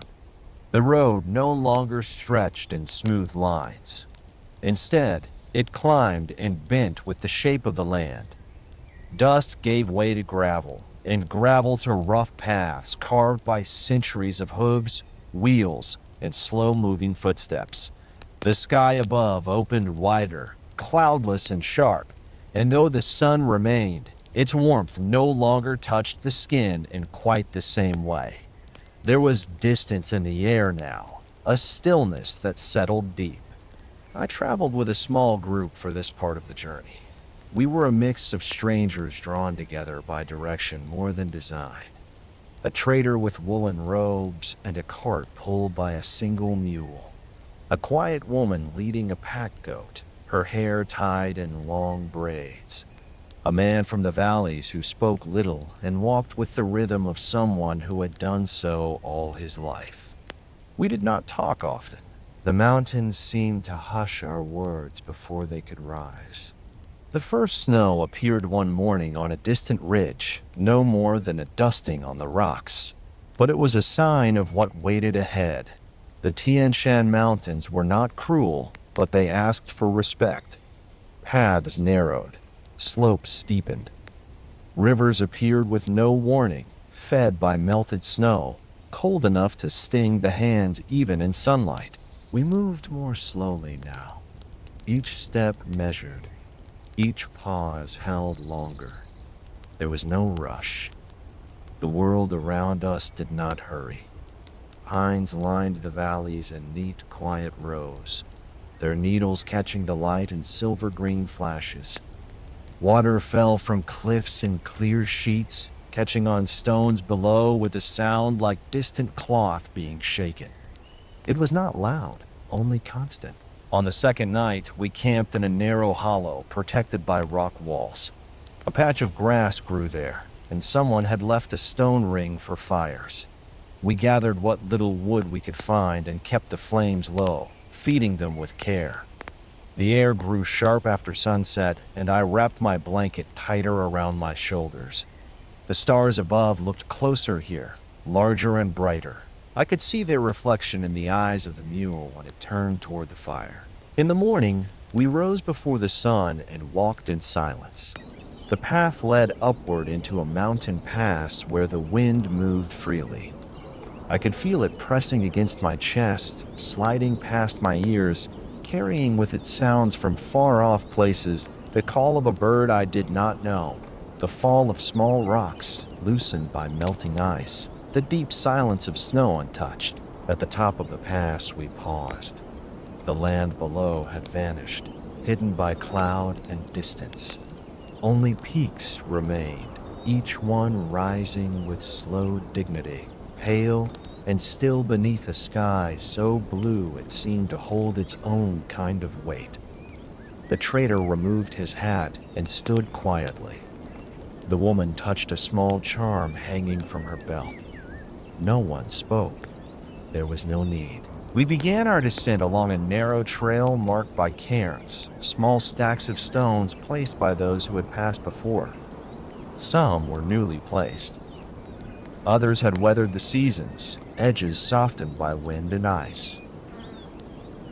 The road no longer stretched in smooth lines. Instead, it climbed and bent with the shape of the land. Dust gave way to gravel, and gravel to rough paths carved by centuries of hooves, wheels, and slow-moving footsteps. The sky above opened wider, cloudless and sharp, and though the sun remained, its warmth no longer touched the skin in quite the same way. There was distance in the air now, a stillness that settled deep. I traveled with a small group for this part of the journey. We were a mix of strangers drawn together by direction more than design. A trader with woolen robes and a cart pulled by a single mule. A quiet woman leading a pack goat, her hair tied in long braids. A man from the valleys who spoke little and walked with the rhythm of someone who had done so all his life. We did not talk often. The mountains seemed to hush our words before they could rise. The first snow appeared one morning on a distant ridge, no more than a dusting on the rocks. But it was a sign of what waited ahead. The Tian Shan Mountains were not cruel, but they asked for respect. Paths narrowed. Slopes steepened. Rivers appeared with no warning, fed by melted snow, cold enough to sting the hands even in sunlight. We moved more slowly now. Each step measured. Each pause held longer. There was no rush. The world around us did not hurry. Pines lined the valleys in neat, quiet rows, their needles catching the light in silver-green flashes. Water fell from cliffs in clear sheets, catching on stones below with a sound like distant cloth being shaken. It was not loud, only constant. On the second night, we camped in a narrow hollow protected by rock walls. A patch of grass grew there, and someone had left a stone ring for fires. We gathered what little wood we could find and kept the flames low, feeding them with care. The air grew sharp after sunset, and I wrapped my blanket tighter around my shoulders. The stars above looked closer here, larger and brighter. I could see their reflection in the eyes of the mule when it turned toward the fire. In the morning, we rose before the sun and walked in silence. The path led upward into a mountain pass where the wind moved freely. I could feel it pressing against my chest, sliding past my ears, carrying with it sounds from far-off places, the call of a bird I did not know, the fall of small rocks loosened by melting ice, the deep silence of snow untouched. At the top of the pass, we paused. The land below had vanished, hidden by cloud and distance. Only peaks remained, each one rising with slow dignity, pale and still beneath a sky so blue it seemed to hold its own kind of weight. The trader removed his hat and stood quietly. The woman touched a small charm hanging from her belt. No one spoke. There was no need. We began our descent along a narrow trail marked by cairns, small stacks of stones placed by those who had passed before. Some were newly placed. Others had weathered the seasons, edges softened by wind and ice.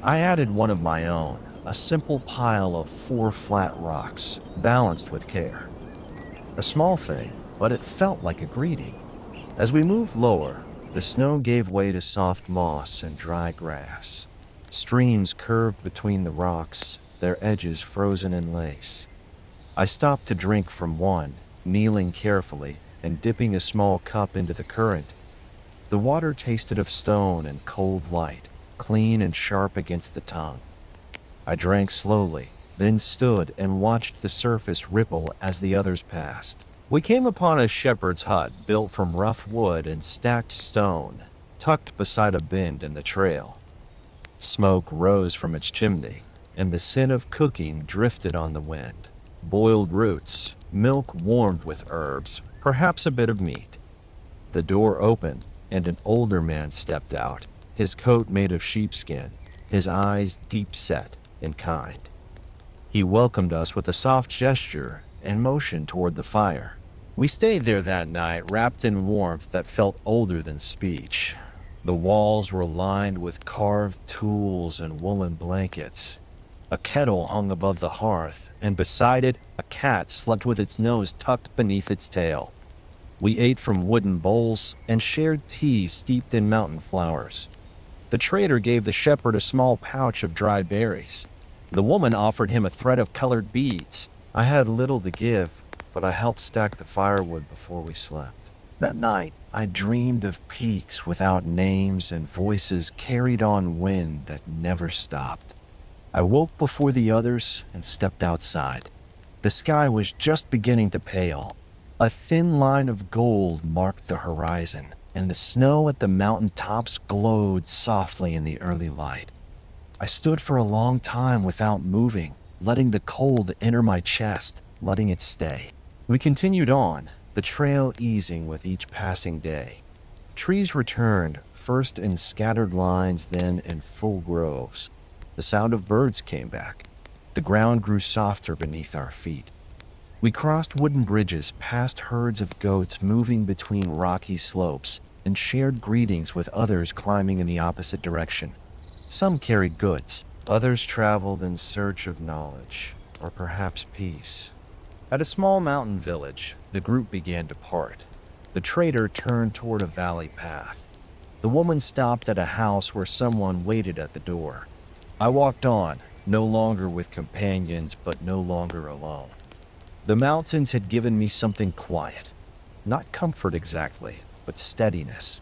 I added one of my own, a simple pile of 4 flat rocks, balanced with care. A small thing, but it felt like a greeting. As we moved lower, the snow gave way to soft moss and dry grass. Streams curved between the rocks, their edges frozen in lace. I stopped to drink from one, kneeling carefully and dipping a small cup into the current. The water tasted of stone and cold light, clean and sharp against the tongue. I drank slowly, then stood and watched the surface ripple as the others passed. We came upon a shepherd's hut built from rough wood and stacked stone, tucked beside a bend in the trail. Smoke rose from its chimney, and the scent of cooking drifted on the wind. Boiled roots, milk warmed with herbs, perhaps a bit of meat. The door opened, and an older man stepped out, his coat made of sheepskin, his eyes deep-set and kind. He welcomed us with a soft gesture and motioned toward the fire. We stayed there that night, wrapped in warmth that felt older than speech. The walls were lined with carved tools and woolen blankets. A kettle hung above the hearth, and beside it, a cat slept with its nose tucked beneath its tail. We ate from wooden bowls and shared tea steeped in mountain flowers. The trader gave the shepherd a small pouch of dry berries. The woman offered him a thread of colored beads. I had little to give, but I helped stack the firewood before we slept. That night, I dreamed of peaks without names and voices carried on wind that never stopped. I woke before the others and stepped outside. The sky was just beginning to pale. A thin line of gold marked the horizon, and the snow at the mountain tops glowed softly in the early light. I stood for a long time without moving, letting the cold enter my chest, letting it stay. We continued on, the trail easing with each passing day. Trees returned, first in scattered lines, then in full groves. The sound of birds came back. The ground grew softer beneath our feet. We crossed wooden bridges, past herds of goats moving between rocky slopes, and shared greetings with others climbing in the opposite direction. Some carried goods, others traveled in search of knowledge, or perhaps peace. At a small mountain village, the group began to part. The trader turned toward a valley path. The woman stopped at a house where someone waited at the door. I walked on, no longer with companions, but no longer alone. The mountains had given me something quiet. Not comfort exactly, but steadiness.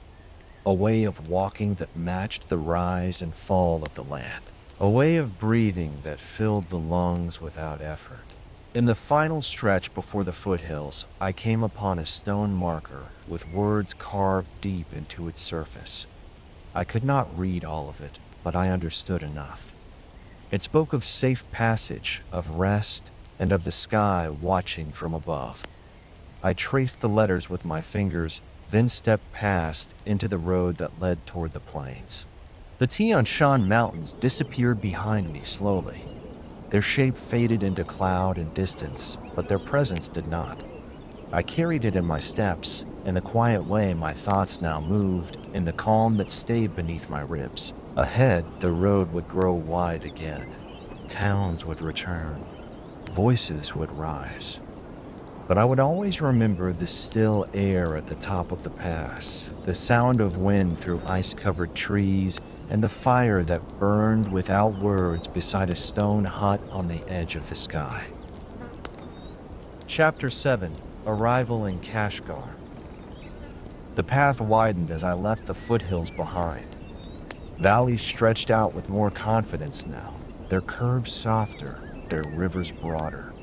A way of walking that matched the rise and fall of the land. A way of breathing that filled the lungs without effort. In the final stretch before the foothills, I came upon a stone marker with words carved deep into its surface. I could not read all of it, but I understood enough. It spoke of safe passage, of rest, and of the sky watching from above. I traced the letters with my fingers, then stepped past into the road that led toward the plains. The Chang'an mountains disappeared behind me slowly. Their shape faded into cloud and distance, but their presence did not. I carried it in my steps. In the quiet way my thoughts now moved, in the calm that stayed beneath my ribs. Ahead, the road would grow wide again. Towns would return. Voices would rise. But I would always remember the still air at the top of the pass, the sound of wind through ice-covered trees, and the fire that burned without words beside a stone hut on the edge of the sky. Chapter 7: Arrival in Kashgar. The path widened as I left the foothills behind. Valleys stretched out with more confidence now, their curves softer, their rivers broader.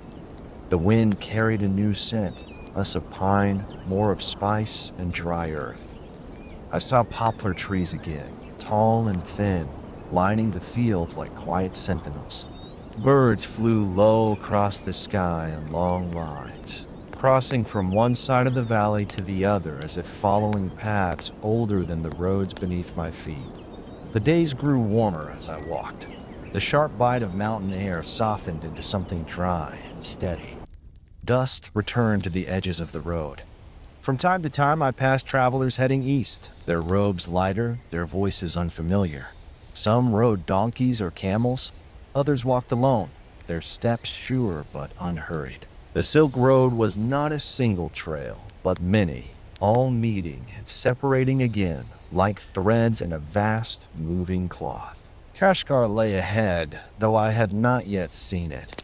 The wind carried a new scent, less of pine, more of spice and dry earth. I saw poplar trees again, tall and thin, lining the fields like quiet sentinels. Birds flew low across the sky in long lines, crossing from one side of the valley to the other as if following paths older than the roads beneath my feet. The days grew warmer as I walked. The sharp bite of mountain air softened into something dry and steady. Dust returned to the edges of the road. From time to time, I passed travelers heading east, their robes lighter, their voices unfamiliar. Some rode donkeys or camels, others walked alone, their steps sure but unhurried. The Silk Road was not a single trail, but many, all meeting and separating again, like threads in a vast, moving cloth. Kashgar lay ahead, though I had not yet seen it.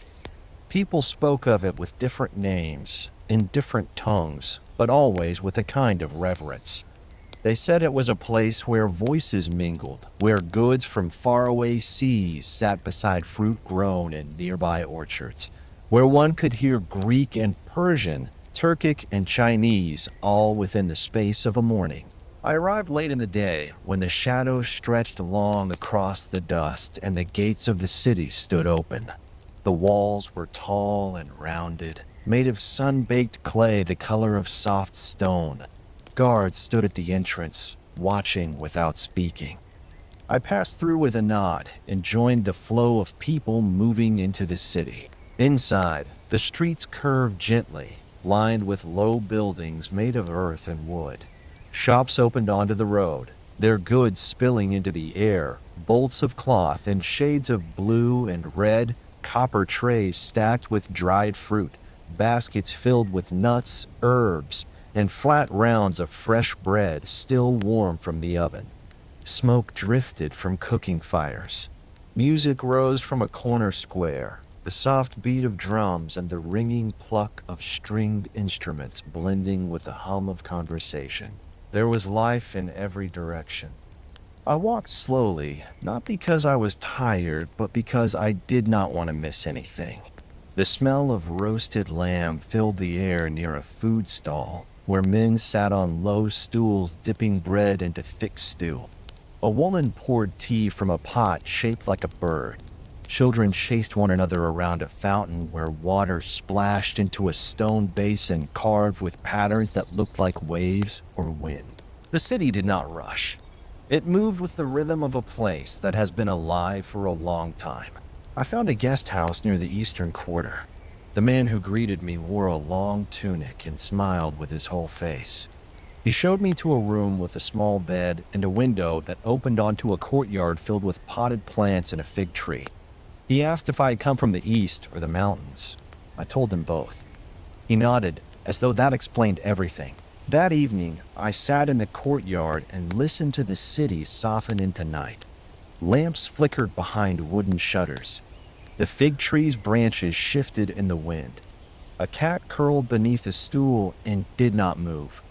People spoke of it with different names, in different tongues, but always with a kind of reverence. They said it was a place where voices mingled, where goods from faraway seas sat beside fruit grown in nearby orchards, where one could hear Greek and Persian, Turkic and Chinese, all within the space of a morning. I arrived late in the day, when the shadows stretched long across the dust and the gates of the city stood open. The walls were tall and rounded, made of sun-baked clay the color of soft stone. Guards stood at the entrance, watching without speaking. I passed through with a nod and joined the flow of people moving into the city. Inside, the streets curved gently, lined with low buildings made of earth and wood. Shops opened onto the road, their goods spilling into the air, bolts of cloth in shades of blue and red, copper trays stacked with dried fruit, baskets filled with nuts, herbs, and flat rounds of fresh bread still warm from the oven. Smoke drifted from cooking fires. Music rose from a corner square, the soft beat of drums and the ringing pluck of stringed instruments blending with the hum of conversation. There was life in every direction. I walked slowly, not because I was tired, but because I did not want to miss anything. The smell of roasted lamb filled the air near a food stall, where men sat on low stools dipping bread into thick stew. A woman poured tea from a pot shaped like a bird. Children chased one another around a fountain where water splashed into a stone basin carved with patterns that looked like waves or wind. The city did not rush. It moved with the rhythm of a place that has been alive for a long time. I found a guest house near the eastern quarter. The man who greeted me wore a long tunic and smiled with his whole face. He showed me to a room with a small bed and a window that opened onto a courtyard filled with potted plants and a fig tree. He asked if I had come from the east or the mountains. I told him both. He nodded, as though that explained everything. That evening, I sat in the courtyard and listened to the city soften into night. Lamps flickered behind wooden shutters. The fig tree's branches shifted in the wind. A cat curled beneath a stool and did not move.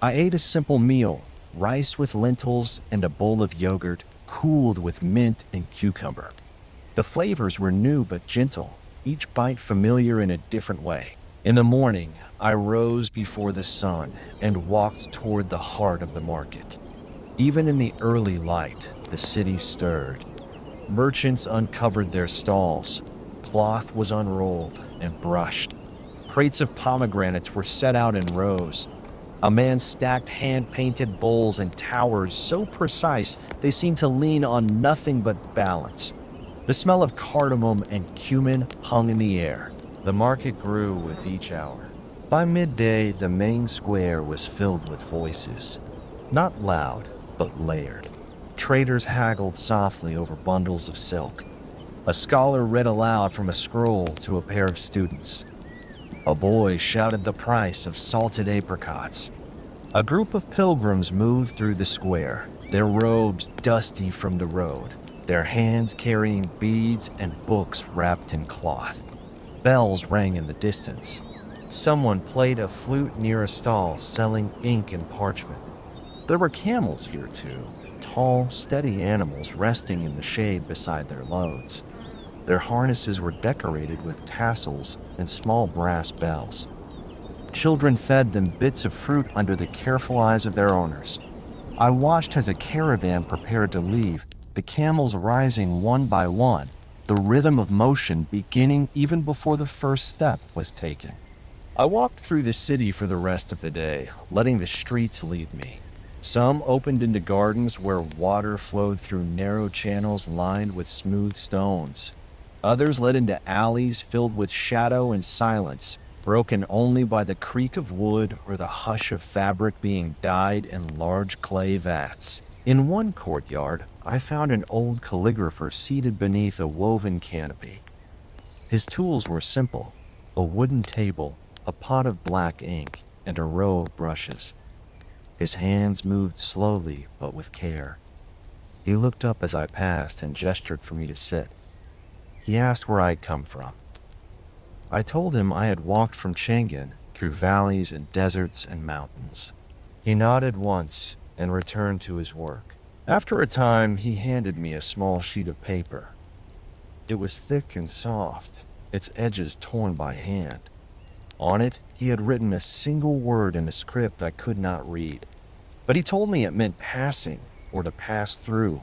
I ate a simple meal, rice with lentils and a bowl of yogurt, cooled with mint and cucumber. The flavors were new but gentle, each bite familiar in a different way. In the morning, I rose before the sun and walked toward the heart of the market. Even in the early light, the city stirred. Merchants uncovered their stalls. Cloth was unrolled and brushed. Crates of pomegranates were set out in rows. A man stacked hand-painted bowls in towers so precise they seemed to lean on nothing but balance. The smell of cardamom and cumin hung in the air. The market grew with each hour. By midday, the main square was filled with voices. Not loud, but layered. Traders haggled softly over bundles of silk. A scholar read aloud from a scroll to a pair of students. A boy shouted the price of salted apricots. A group of pilgrims moved through the square, their robes dusty from the road, their hands carrying beads and books wrapped in cloth. Bells rang in the distance. Someone played a flute near a stall selling ink and parchment. There were camels here too, tall, steady animals resting in the shade beside their loads. Their harnesses were decorated with tassels and small brass bells. Children fed them bits of fruit under the careful eyes of their owners. I watched as a caravan prepared to leave, the camels rising one by one, the rhythm of motion beginning even before the first step was taken. I walked through the city for the rest of the day, letting the streets lead me. Some opened into gardens where water flowed through narrow channels lined with smooth stones. Others led into alleys filled with shadow and silence, broken only by the creak of wood or the hush of fabric being dyed in large clay vats. In one courtyard, I found an old calligrapher seated beneath a woven canopy. His tools were simple: a wooden table, a pot of black ink, and a row of brushes. His hands moved slowly but with care. He looked up as I passed and gestured for me to sit. He asked where I'd come from. I told him I had walked from Chang'an through valleys and deserts and mountains. He nodded once and returned to his work. After a time, he handed me a small sheet of paper. It was thick and soft, its edges torn by hand. On it, he had written a single word in a script I could not read, but he told me it meant passing or to pass through.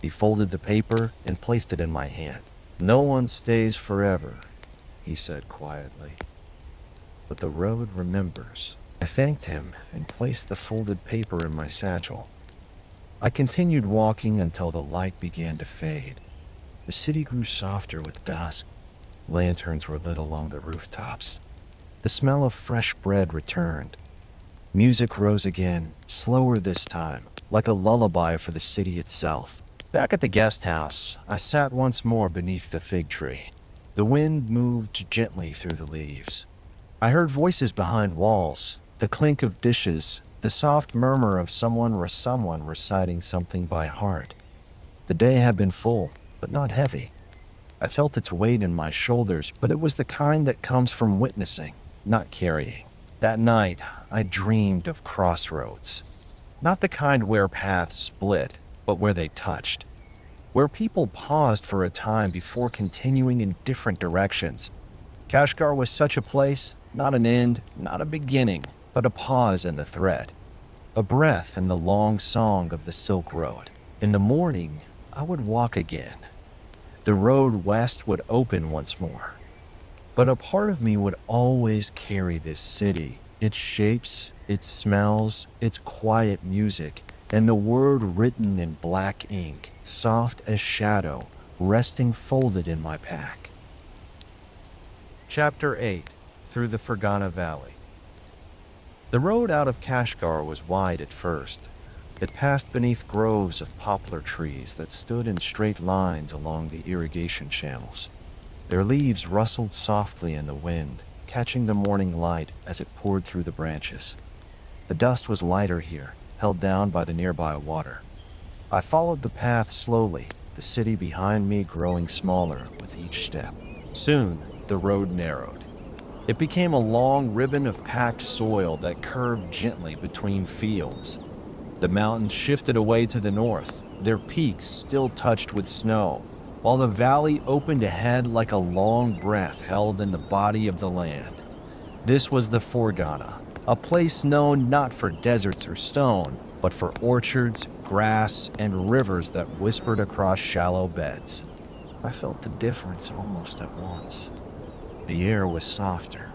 He folded the paper and placed it in my hand. "No one stays forever," he said quietly, "but the road remembers." I thanked him and placed the folded paper in my satchel. I continued walking until the light began to fade. The city grew softer with dusk. Lanterns were lit along the rooftops. The smell of fresh bread returned. Music rose again, slower this time, like a lullaby for the city itself. Back at the guest house, I sat once more beneath the fig tree. The wind moved gently through the leaves. I heard voices behind walls, the clink of dishes, the soft murmur of someone reciting something by heart. The day had been full, but not heavy. I felt its weight in my shoulders, but it was the kind that comes from witnessing, not carrying. That night, I dreamed of crossroads. Not the kind where paths split, but where they touched. Where people paused for a time before continuing in different directions. Kashgar was such a place, not an end, not a beginning, but a pause in the thread. A breath in the long song of the Silk Road. In the morning, I would walk again. The road west would open once more. But a part of me would always carry this city, its shapes, its smells, its quiet music, and the word written in black ink, soft as shadow, resting folded in my pack. Chapter 8. Through the Fergana Valley. The road out of Kashgar was wide at first. It passed beneath groves of poplar trees that stood in straight lines along the irrigation channels. Their leaves rustled softly in the wind, catching the morning light as it poured through the branches. The dust was lighter here, held down by the nearby water. I followed the path slowly, the city behind me growing smaller with each step. Soon, the road narrowed. It became a long ribbon of packed soil that curved gently between fields. The mountains shifted away to the north, their peaks still touched with snow, while the valley opened ahead like a long breath held in the body of the land. This was the Fergana, a place known not for deserts or stone, but for orchards, grass, and rivers that whispered across shallow beds. I felt the difference almost at once. The air was softer.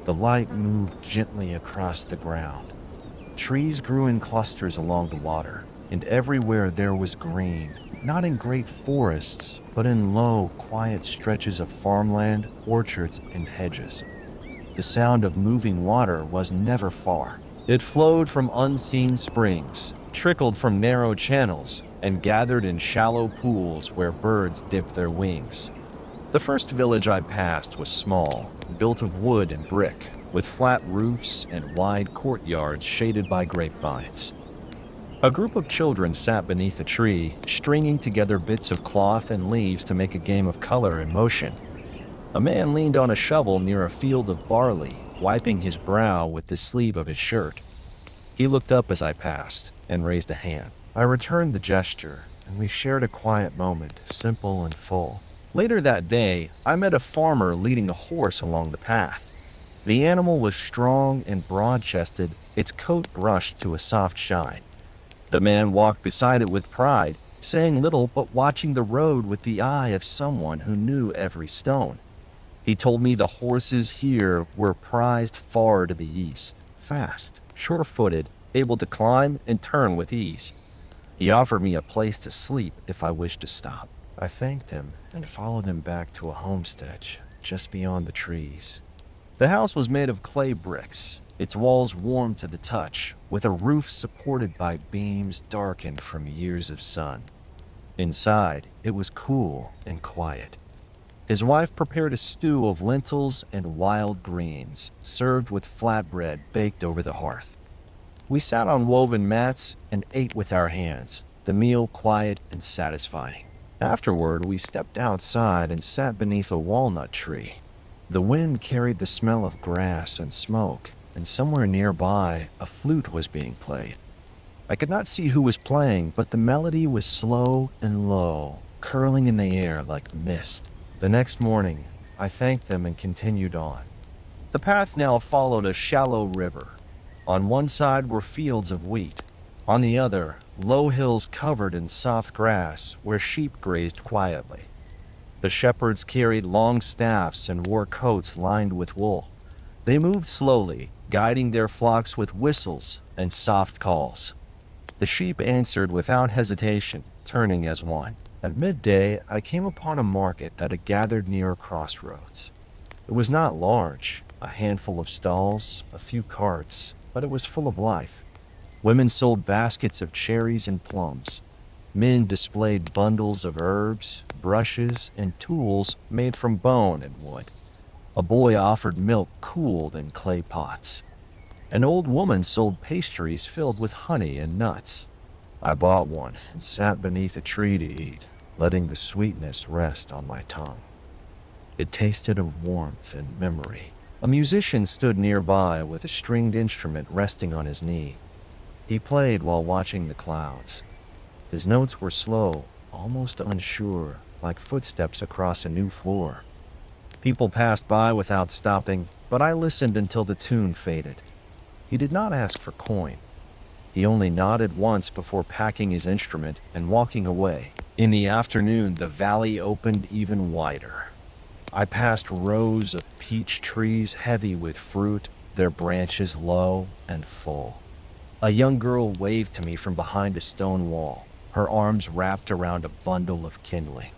The light moved gently across the ground. Trees grew in clusters along the water, and everywhere there was green, not in great forests, but in low, quiet stretches of farmland, orchards, and hedges. The sound of moving water was never far. It flowed from unseen springs, trickled from narrow channels, and gathered in shallow pools where birds dipped their wings. The first village I passed was small, built of wood and brick, with flat roofs and wide courtyards shaded by grapevines. A group of children sat beneath a tree, stringing together bits of cloth and leaves to make a game of color and motion. A man leaned on a shovel near a field of barley, wiping his brow with the sleeve of his shirt. He looked up as I passed and raised a hand. I returned the gesture, and we shared a quiet moment, simple and full. Later that day, I met a farmer leading a horse along the path. The animal was strong and broad-chested, its coat brushed to a soft shine. The man walked beside it with pride, saying little but watching the road with the eye of someone who knew every stone. He told me the horses here were prized far to the east, fast, sure-footed, able to climb and turn with ease. He offered me a place to sleep if I wished to stop. I thanked him and followed him back to a homestead just beyond the trees. The house was made of clay bricks, its walls warm to the touch, with a roof supported by beams darkened from years of sun. Inside, it was cool and quiet. His wife prepared a stew of lentils and wild greens, served with flatbread baked over the hearth. We sat on woven mats and ate with our hands, the meal quiet and satisfying. Afterward, we stepped outside and sat beneath a walnut tree. The wind carried the smell of grass and smoke, and somewhere nearby, a flute was being played. I could not see who was playing, but the melody was slow and low, curling in the air like mist. The next morning, I thanked them and continued on. The path now followed a shallow river. On one side were fields of wheat. On the other, low hills covered in soft grass where sheep grazed quietly. The shepherds carried long staffs and wore coats lined with wool. They moved slowly, guiding their flocks with whistles and soft calls. The sheep answered without hesitation, turning as one. At midday, I came upon a market that had gathered near a crossroads. It was not large, a handful of stalls, a few carts, but it was full of life. Women sold baskets of cherries and plums. Men displayed bundles of herbs, brushes, and tools made from bone and wood. A boy offered milk cooled in clay pots. An old woman sold pastries filled with honey and nuts. I bought one and sat beneath a tree to eat, letting the sweetness rest on my tongue. It tasted of warmth and memory. A musician stood nearby with a stringed instrument resting on his knee. He played while watching the clouds. His notes were slow, almost unsure, like footsteps across a new floor. People passed by without stopping, but I listened until the tune faded. He did not ask for coin. He only nodded once before packing his instrument and walking away. In the afternoon, the valley opened even wider. I passed rows of peach trees heavy with fruit, their branches low and full. A young girl waved to me from behind a stone wall, her arms wrapped around a bundle of kindling.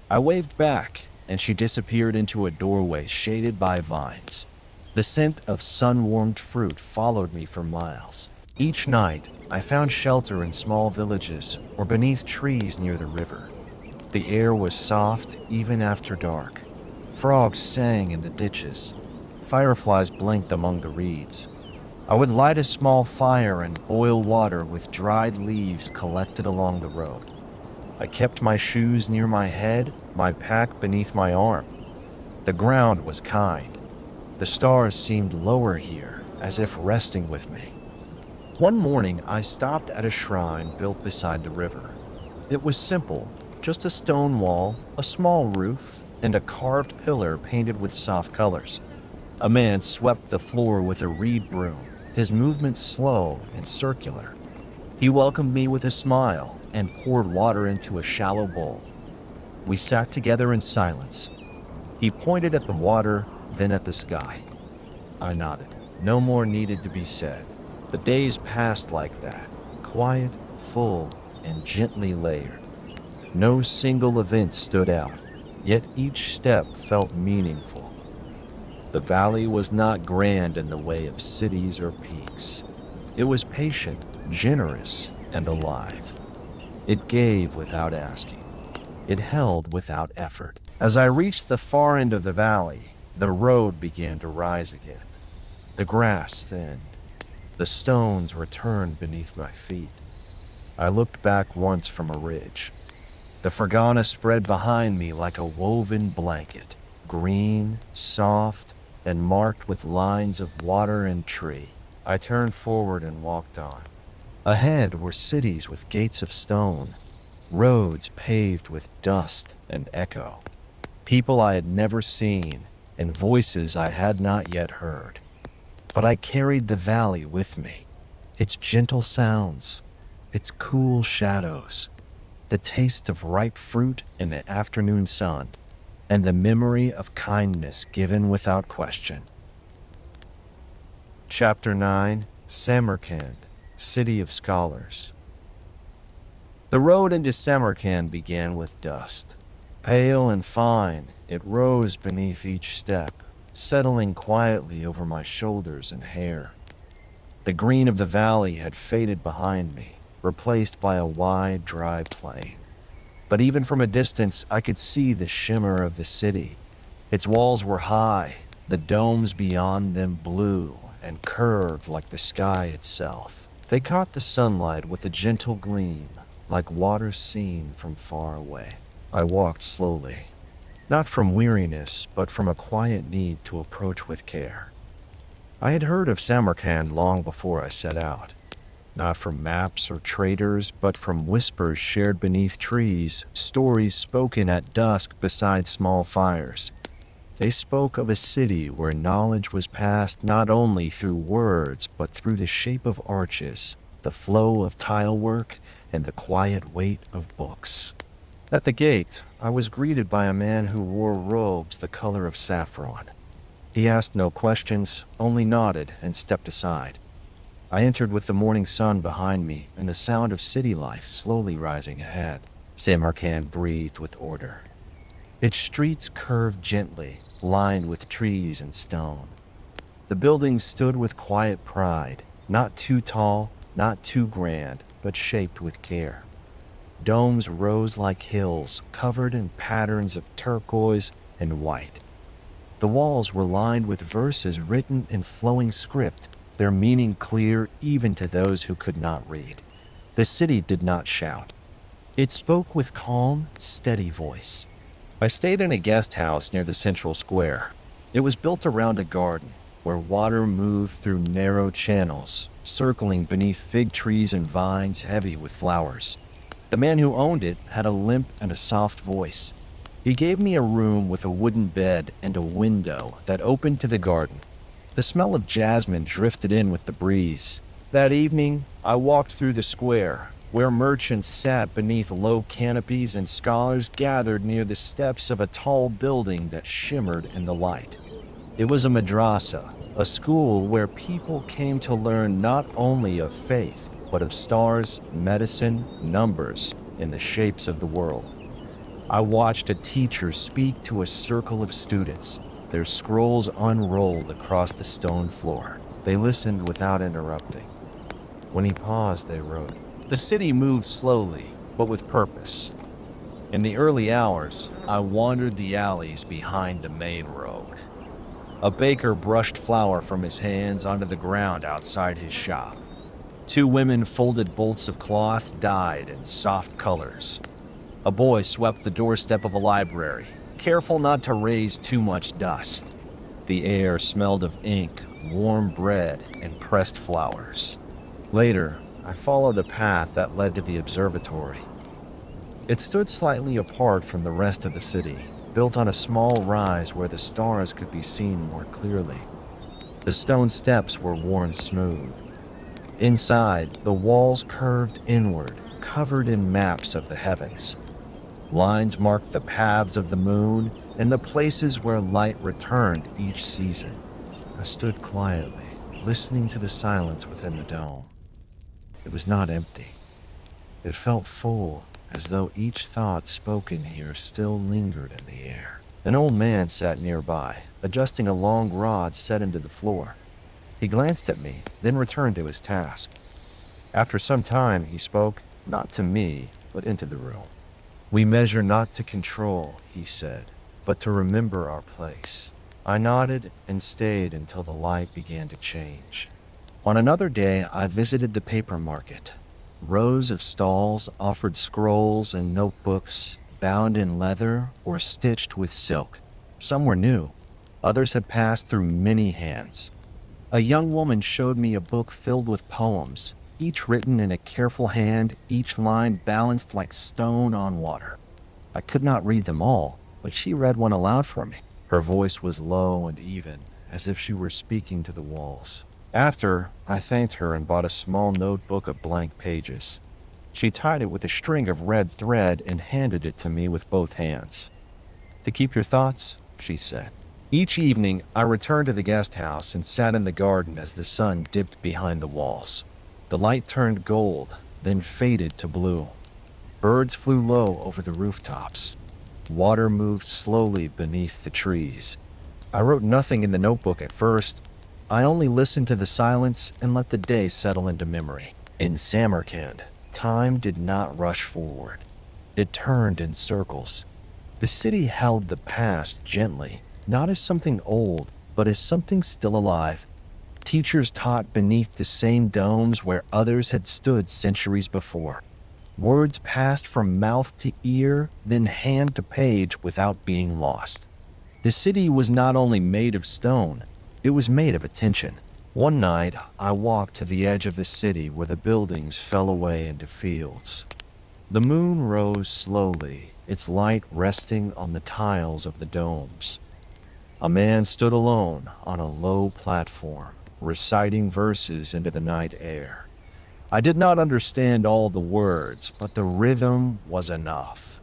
I waved back, and she disappeared into a doorway shaded by vines. The scent of sun-warmed fruit followed me for miles. Each night, I found shelter in small villages or beneath trees near the river. The air was soft even after dark. Frogs sang in the ditches. Fireflies blinked among the reeds. I would light a small fire and boil water with dried leaves collected along the road. I kept my shoes near my head, my pack beneath my arm. The ground was kind. The stars seemed lower here, as if resting with me. One morning, I stopped at a shrine built beside the river. It was simple, just a stone wall, a small roof, and a carved pillar painted with soft colors. A man swept the floor with a reed broom, his movements slow and circular. He welcomed me with a smile and poured water into a shallow bowl. We sat together in silence. He pointed at the water, then at the sky. I nodded. No more needed to be said. The days passed like that, quiet, full, and gently layered. No single event stood out, yet each step felt meaningful. The valley was not grand in the way of cities or peaks. It was patient, generous, and alive. It gave without asking. It held without effort. As I reached the far end of the valley, the road began to rise again. The grass thinned. The stones returned beneath my feet. I looked back once from a ridge. The Fergana spread behind me like a woven blanket, green, soft, and marked with lines of water and tree. I turned forward and walked on. Ahead were cities with gates of stone, roads paved with dust and echo, people I had never seen, and voices I had not yet heard. But I carried the valley with me, its gentle sounds, its cool shadows, the taste of ripe fruit in the afternoon sun, and the memory of kindness given without question. Chapter 9, Samarkand, City of Scholars. The road into Samarkand began with dust. Pale and fine, it rose beneath each step, settling quietly over my shoulders and hair. The green of the valley had faded behind me, replaced by a wide, dry plain. But even from a distance, I could see the shimmer of the city. Its walls were high, the domes beyond them blue and curved like the sky itself. They caught the sunlight with a gentle gleam, like water seen from far away. I walked slowly, not from weariness, but from a quiet need to approach with care. I had heard of Samarkand long before I set out, not from maps or traders, but from whispers shared beneath trees, stories spoken at dusk beside small fires. They spoke of a city where knowledge was passed not only through words, but through the shape of arches, the flow of tile work, and the quiet weight of books. At the gate, I was greeted by a man who wore robes the color of saffron. He asked no questions, only nodded and stepped aside. I entered with the morning sun behind me and the sound of city life slowly rising ahead. Samarkand breathed with order. Its streets curved gently, lined with trees and stone. The buildings stood with quiet pride, not too tall, not too grand, but shaped with care. Domes rose like hills, covered in patterns of turquoise and white. The walls were lined with verses written in flowing script, their meaning clear even to those who could not read. The city did not shout. It spoke with calm, steady voice. I stayed in a guest house near the central square. It was built around a garden, where water moved through narrow channels, circling beneath fig trees and vines heavy with flowers. The man who owned it had a limp and a soft voice. He gave me a room with a wooden bed and a window that opened to the garden. The smell of jasmine drifted in with the breeze. That evening, I walked through the square, where merchants sat beneath low canopies and scholars gathered near the steps of a tall building that shimmered in the light. It was a madrasa, a school where people came to learn not only of faith, but of stars, medicine, numbers, and the shapes of the world. I watched a teacher speak to a circle of students, their scrolls unrolled across the stone floor. They listened without interrupting. When he paused, they wrote. The city moved slowly, but with purpose. In the early hours, I wandered the alleys behind the main road. A baker brushed flour from his hands onto the ground outside his shop. Two women folded bolts of cloth dyed in soft colors. A boy swept the doorstep of a library, careful not to raise too much dust. The air smelled of ink, warm bread, and pressed flowers. Later, I followed a path that led to the observatory. It stood slightly apart from the rest of the city, built on a small rise where the stars could be seen more clearly. The stone steps were worn smooth. Inside, the walls curved inward, covered in maps of the heavens. Lines marked the paths of the moon and the places where light returned each season. I stood quietly, listening to the silence within the dome. It was not empty. It felt full, as though each thought spoken here still lingered in the air. An old man sat nearby, adjusting a long rod set into the floor. He glanced at me, then returned to his task. After some time, he spoke, not to me, but into the room. We measure not to control, he said, but to remember our place. I nodded and stayed until the light began to change. On another day, I visited the paper market. Rows of stalls offered scrolls and notebooks bound in leather or stitched with silk. Some were new, others had passed through many hands. A young woman showed me a book filled with poems, each written in a careful hand, each line balanced like stone on water. I could not read them all, but she read one aloud for me. Her voice was low and even, as if she were speaking to the walls. After, I thanked her and bought a small notebook of blank pages. She tied it with a string of red thread and handed it to me with both hands. "To keep your thoughts," she said. Each evening, I returned to the guest house and sat in the garden as the sun dipped behind the walls. The light turned gold, then faded to blue. Birds flew low over the rooftops. Water moved slowly beneath the trees. I wrote nothing in the notebook at first. I only listened to the silence and let the day settle into memory. In Samarkand, time did not rush forward. It turned in circles. The city held the past gently, not as something old, but as something still alive. Teachers taught beneath the same domes where others had stood centuries before. Words passed from mouth to ear, then hand to page without being lost. The city was not only made of stone, it was made of attention. One night, I walked to the edge of the city where the buildings fell away into fields. The moon rose slowly, its light resting on the tiles of the domes. A man stood alone on a low platform, reciting verses into the night air. I did not understand all the words, but the rhythm was enough.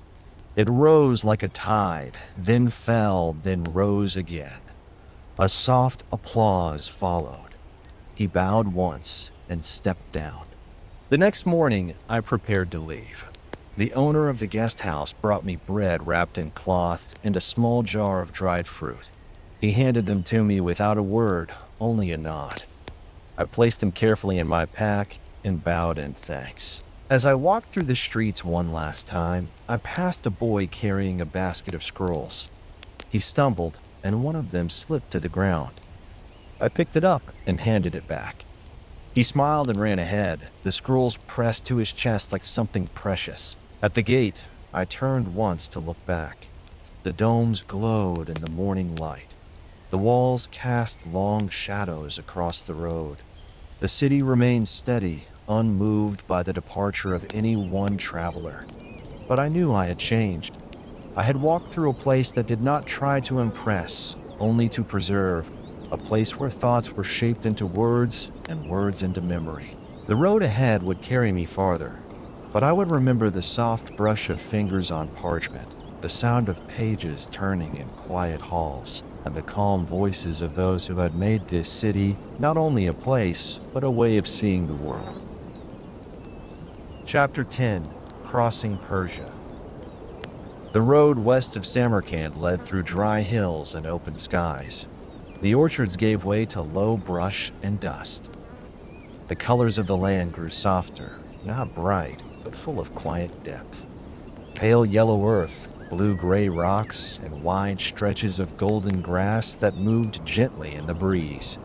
It rose like a tide, then fell, then rose again. A soft applause followed. He bowed once and stepped down. The next morning, I prepared to leave. The owner of the guest house brought me bread wrapped in cloth and a small jar of dried fruit. He handed them to me without a word, only a nod. I placed them carefully in my pack and bowed in thanks. As I walked through the streets one last time, I passed a boy carrying a basket of scrolls. He stumbled, and one of them slipped to the ground. I picked it up and handed it back. He smiled and ran ahead, the scrolls pressed to his chest like something precious. At the gate, I turned once to look back. The domes glowed in the morning light. The walls cast long shadows across the road. The city remained steady, unmoved by the departure of any one traveler. But I knew I had changed. I had walked through a place that did not try to impress, only to preserve, a place where thoughts were shaped into words and words into memory. The road ahead would carry me farther, but I would remember the soft brush of fingers on parchment, the sound of pages turning in quiet halls, and the calm voices of those who had made this city not only a place, but a way of seeing the world. Chapter 10: Crossing Persia. The road west of Samarkand led through dry hills and open skies. The orchards gave way to low brush and dust. The colors of the land grew softer, not bright, but full of quiet depth. Pale yellow earth, blue-gray rocks, and wide stretches of golden grass that moved gently in the breeze.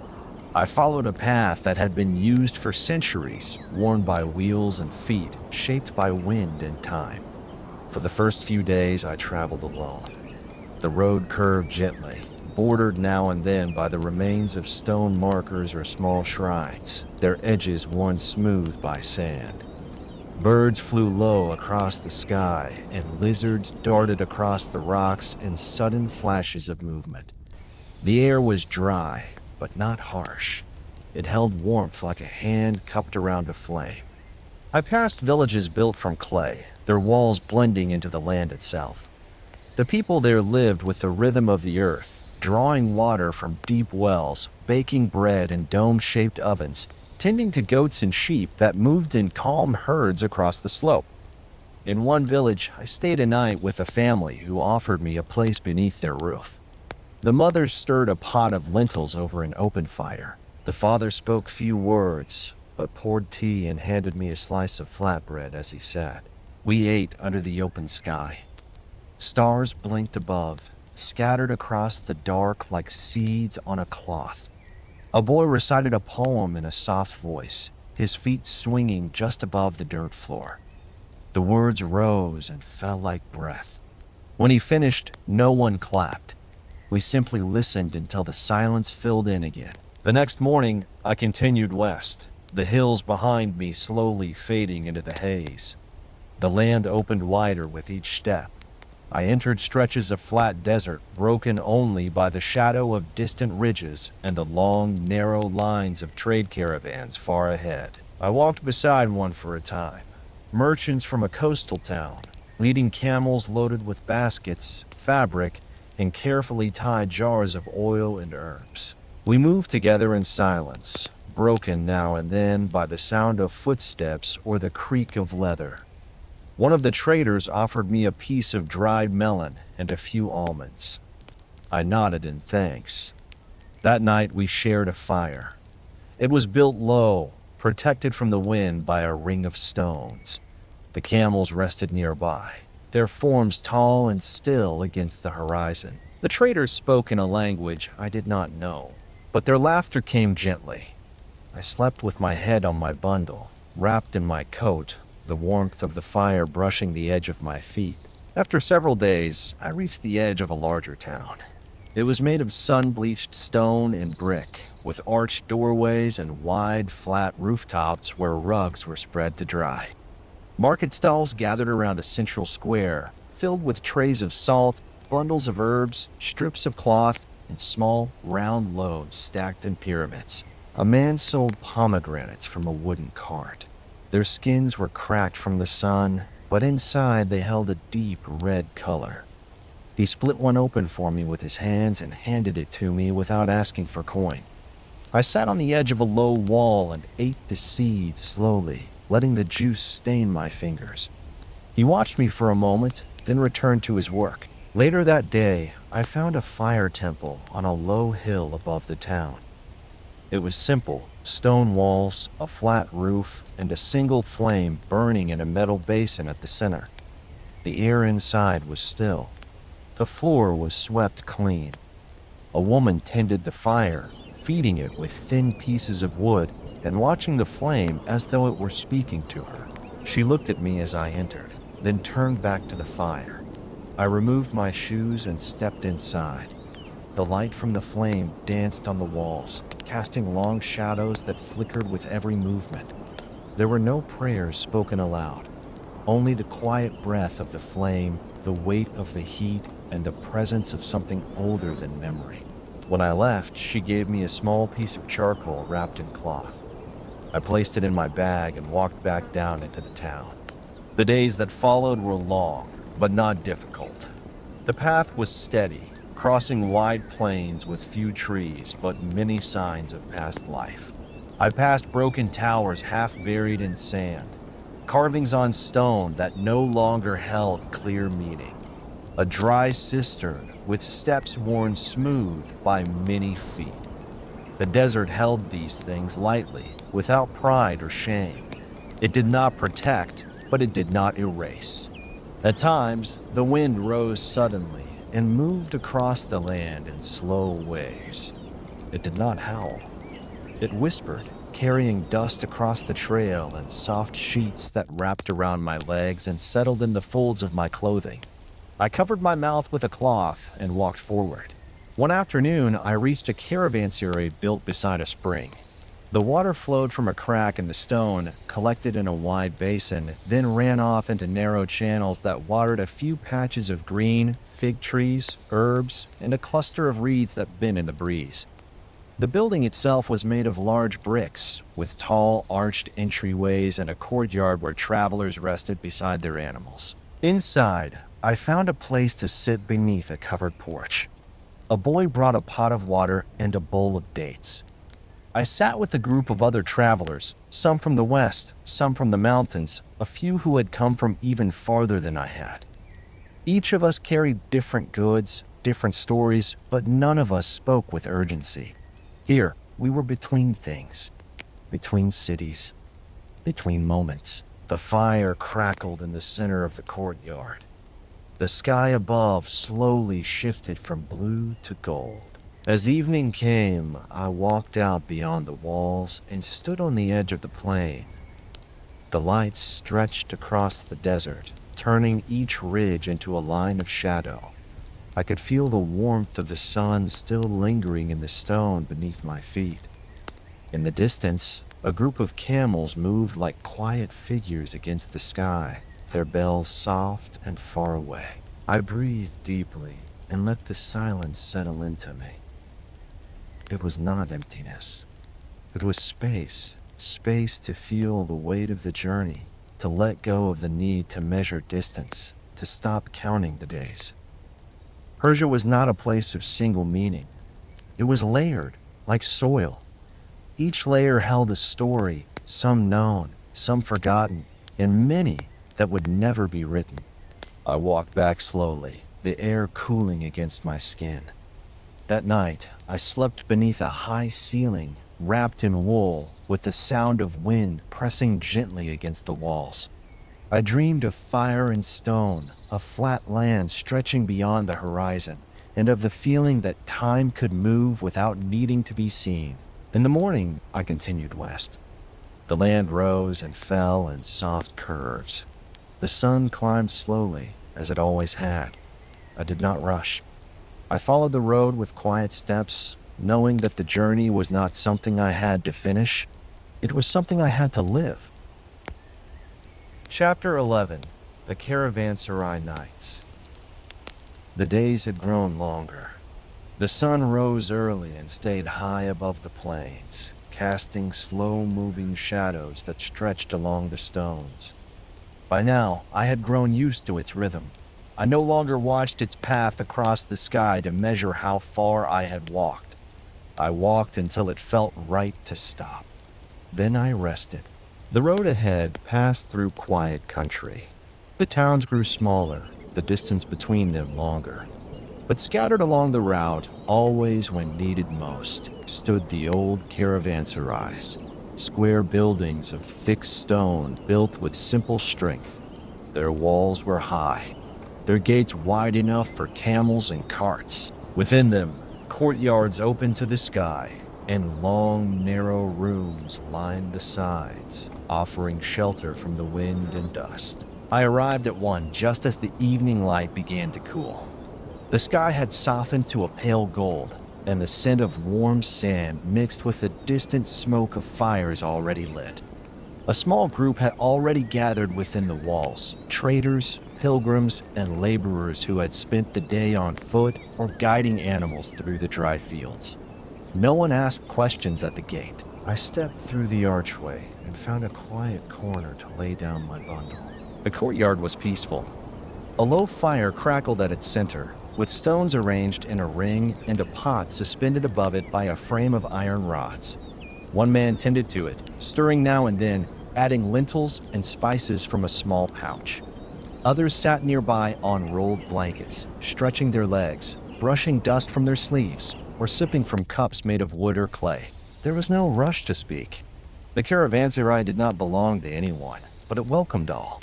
I followed a path that had been used for centuries, worn by wheels and feet, shaped by wind and time. For the first few days, I traveled alone. The road curved gently, bordered now and then by the remains of stone markers or small shrines, their edges worn smooth by sand. Birds flew low across the sky, and lizards darted across the rocks in sudden flashes of movement. The air was dry, but not harsh. It held warmth like a hand cupped around a flame. I passed villages built from clay, their walls blending into the land itself. The people there lived with the rhythm of the earth, drawing water from deep wells, baking bread in dome-shaped ovens, tending to goats and sheep that moved in calm herds across the slope. In one village, I stayed a night with a family who offered me a place beneath their roof. The mother stirred a pot of lentils over an open fire. The father spoke few words, but poured tea and handed me a slice of flatbread as he sat. We ate under the open sky. Stars blinked above, scattered across the dark like seeds on a cloth. A boy recited a poem in a soft voice. his feet swinging just above the dirt floor. The words rose and fell like breath. When he finished, no one clapped. We simply listened until the silence filled in again. The next morning, I continued west, the hills behind me slowly fading into the haze. The land opened wider with each step. I entered stretches of flat desert broken only by the shadow of distant ridges and the long, narrow lines of trade caravans far ahead. I walked beside one for a time. Merchants from a coastal town, leading camels loaded with baskets, fabric, and carefully tied jars of oil and herbs. We moved together in silence, broken now and then by the sound of footsteps or the creak of leather. One of the traders offered me a piece of dried melon and a few almonds. I nodded in thanks. That night we shared a fire. It was built low, protected from the wind by a ring of stones. The camels rested nearby, their forms tall and still against the horizon. The traders spoke in a language I did not know, but their laughter came gently. I slept with my head on my bundle, wrapped in my coat, the warmth of the fire brushing the edge of my feet. After several days, I reached the edge of a larger town. It was made of sun-bleached stone and brick, with arched doorways and wide, flat rooftops where rugs were spread to dry. Market stalls gathered around a central square, filled with trays of salt, bundles of herbs, strips of cloth, and small, round loaves stacked in pyramids. A man sold pomegranates from a wooden cart. Their skins were cracked from the sun, but inside they held a deep red color. He split one open for me with his hands and handed it to me without asking for coin. I sat on the edge of a low wall and ate the seeds slowly, letting the juice stain my fingers. He watched me for a moment, then returned to his work. Later that day, I found a fire temple on a low hill above the town. It was simple, stone walls, a flat roof, and a single flame burning in a metal basin at the center. The air inside was still. The floor was swept clean. A woman tended the fire, feeding it with thin pieces of wood and watching the flame as though it were speaking to her. She looked at me as I entered, then turned back to the fire. I removed my shoes and stepped inside. The light from the flame danced on the walls, casting long shadows that flickered with every movement. There were no prayers spoken aloud, only the quiet breath of the flame, the weight of the heat, and the presence of something older than memory. When I left, she gave me a small piece of charcoal wrapped in cloth. I placed it in my bag and walked back down into the town. The days that followed were long, but not difficult. The path was steady, crossing wide plains with few trees, but many signs of past life. I passed broken towers half buried in sand, carvings on stone that no longer held clear meaning. A dry cistern with steps worn smooth by many feet. The desert held these things lightly, without pride or shame. It did not protect, but it did not erase. At times, the wind rose suddenly and moved across the land in slow waves. It did not howl. It whispered, carrying dust across the trail and soft sheets that wrapped around my legs and settled in the folds of my clothing. I covered my mouth with a cloth and walked forward. One afternoon, I reached a caravanserai built beside a spring. The water flowed from a crack in the stone, collected in a wide basin, then ran off into narrow channels that watered a few patches of green, fig trees, herbs, and a cluster of reeds that bent in the breeze. The building itself was made of large bricks, with tall, arched entryways and a courtyard where travelers rested beside their animals. Inside, I found a place to sit beneath a covered porch. A boy brought a pot of water and a bowl of dates. I sat with a group of other travelers, some from the west, some from the mountains, a few who had come from even farther than I had. Each of us carried different goods, different stories, but none of us spoke with urgency. Here, we were between things, between cities, between moments. The fire crackled in the center of the courtyard. The sky above slowly shifted from blue to gold. As evening came, I walked out beyond the walls and stood on the edge of the plain. The lights stretched across the desert, turning each ridge into a line of shadow. I could feel the warmth of the sun still lingering in the stone beneath my feet. In the distance, a group of camels moved like quiet figures against the sky, their bells soft and far away. I breathed deeply and let the silence settle into me. It was not emptiness. It was space to feel the weight of the journey, to let go of the need to measure distance, to stop counting the days. Persia was not a place of single meaning. It was layered, like soil. Each layer held a story, some known, some forgotten, and many that would never be written. I walked back slowly, the air cooling against my skin. That night, I slept beneath a high ceiling, wrapped in wool, with the sound of wind pressing gently against the walls. I dreamed of fire and stone, of flat land stretching beyond the horizon, and of the feeling that time could move without needing to be seen. In the morning, I continued west. The land rose and fell in soft curves. The sun climbed slowly, as it always had. I did not rush. I followed the road with quiet steps, knowing that the journey was not something I had to finish. It was something I had to live. Chapter 11. The Caravanserai Nights. The days had grown longer. The sun rose early and stayed high above the plains, casting slow-moving shadows that stretched along the stones. By now, I had grown used to its rhythm. I no longer watched its path across the sky to measure how far I had walked. I walked until it felt right to stop. Then I rested. The road ahead passed through quiet country. The towns grew smaller, the distance between them longer. But scattered along the route, always when needed most, stood the old caravanserais, square buildings of thick stone built with simple strength. Their walls were high, their gates wide enough for camels and carts. Within them, courtyards opened to the sky, and long, narrow rooms lined the sides, offering shelter from the wind and dust. I arrived at one just as the evening light began to cool. The sky had softened to a pale gold, and the scent of warm sand mixed with the distant smoke of fires already lit. A small group had already gathered within the walls, traders, pilgrims, and laborers who had spent the day on foot or guiding animals through the dry fields. No one asked questions at the gate. I stepped through the archway and found a quiet corner to lay down my bundle. The courtyard was peaceful. A low fire crackled at its center, with stones arranged in a ring and a pot suspended above it by a frame of iron rods. One man tended to it, stirring now and then, adding lentils and spices from a small pouch. Others sat nearby on rolled blankets, stretching their legs, brushing dust from their sleeves, or sipping from cups made of wood or clay. There was no rush to speak. The caravanserai did not belong to anyone, but it welcomed all.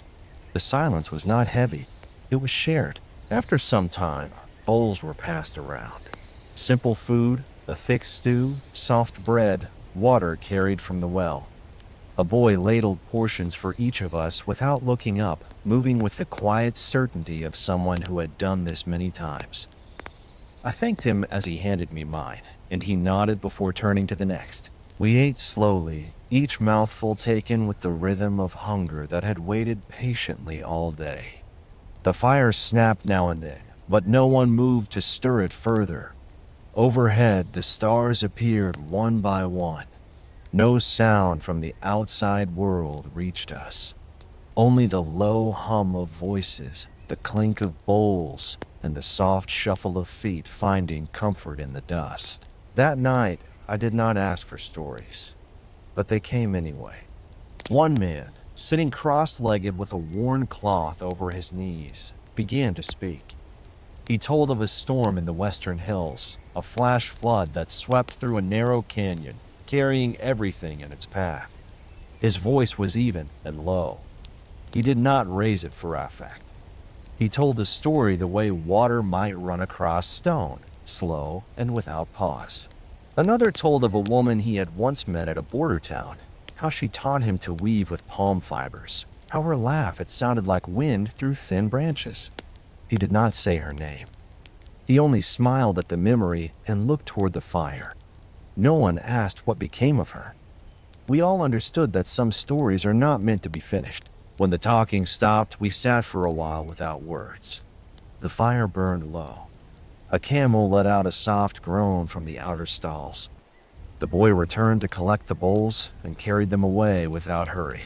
The silence was not heavy. It was shared. After some time, bowls were passed around. Simple food, a thick stew, soft bread, water carried from the well. A boy ladled portions for each of us without looking up, moving with the quiet certainty of someone who had done this many times. I thanked him as he handed me mine, and he nodded before turning to the next. We ate slowly, each mouthful taken with the rhythm of hunger that had waited patiently all day. The fire snapped now and then, but no one moved to stir it further. Overhead, the stars appeared one by one. No sound from the outside world reached us. Only the low hum of voices, the clink of bowls, and the soft shuffle of feet finding comfort in the dust. That night, I did not ask for stories, but they came anyway. One man, sitting cross-legged with a worn cloth over his knees, began to speak. He told of a storm in the western hills, a flash flood that swept through a narrow canyon, carrying everything in its path. His voice was even and low. He did not raise it for affect. He told the story the way water might run across stone, slow and without pause. Another told of a woman he had once met at a border town, how she taught him to weave with palm fibers, how her laugh had sounded like wind through thin branches. He did not say her name. He only smiled at the memory and looked toward the fire. No one asked what became of her. We all understood that some stories are not meant to be finished. When the talking stopped, we sat for a while without words. The fire burned low. A camel let out a soft groan from the outer stalls. The boy returned to collect the bowls and carried them away without hurry.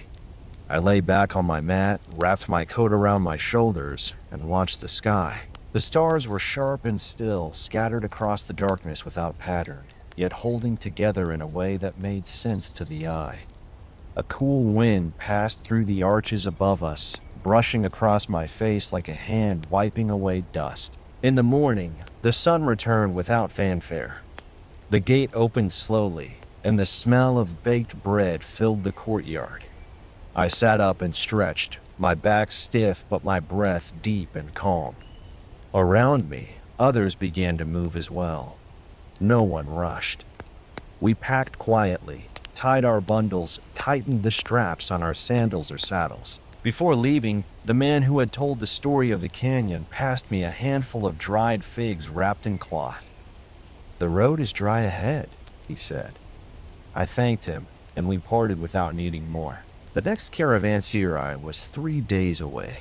I lay back on my mat, wrapped my coat around my shoulders, and watched the sky. The stars were sharp and still, scattered across the darkness without pattern, yet holding together in a way that made sense to the eye. A cool wind passed through the arches above us, brushing across my face like a hand wiping away dust. In the morning, the sun returned without fanfare. The gate opened slowly, and the smell of baked bread filled the courtyard. I sat up and stretched, my back stiff but my breath deep and calm. Around me, others began to move as well. No one rushed. We packed quietly, tied our bundles, tightened the straps on our sandals or saddles. Before leaving, the man who had told the story of the canyon passed me a handful of dried figs wrapped in cloth. "The road is dry ahead," he said. I thanked him, and we parted without needing more. The next caravanserai was 3 days away.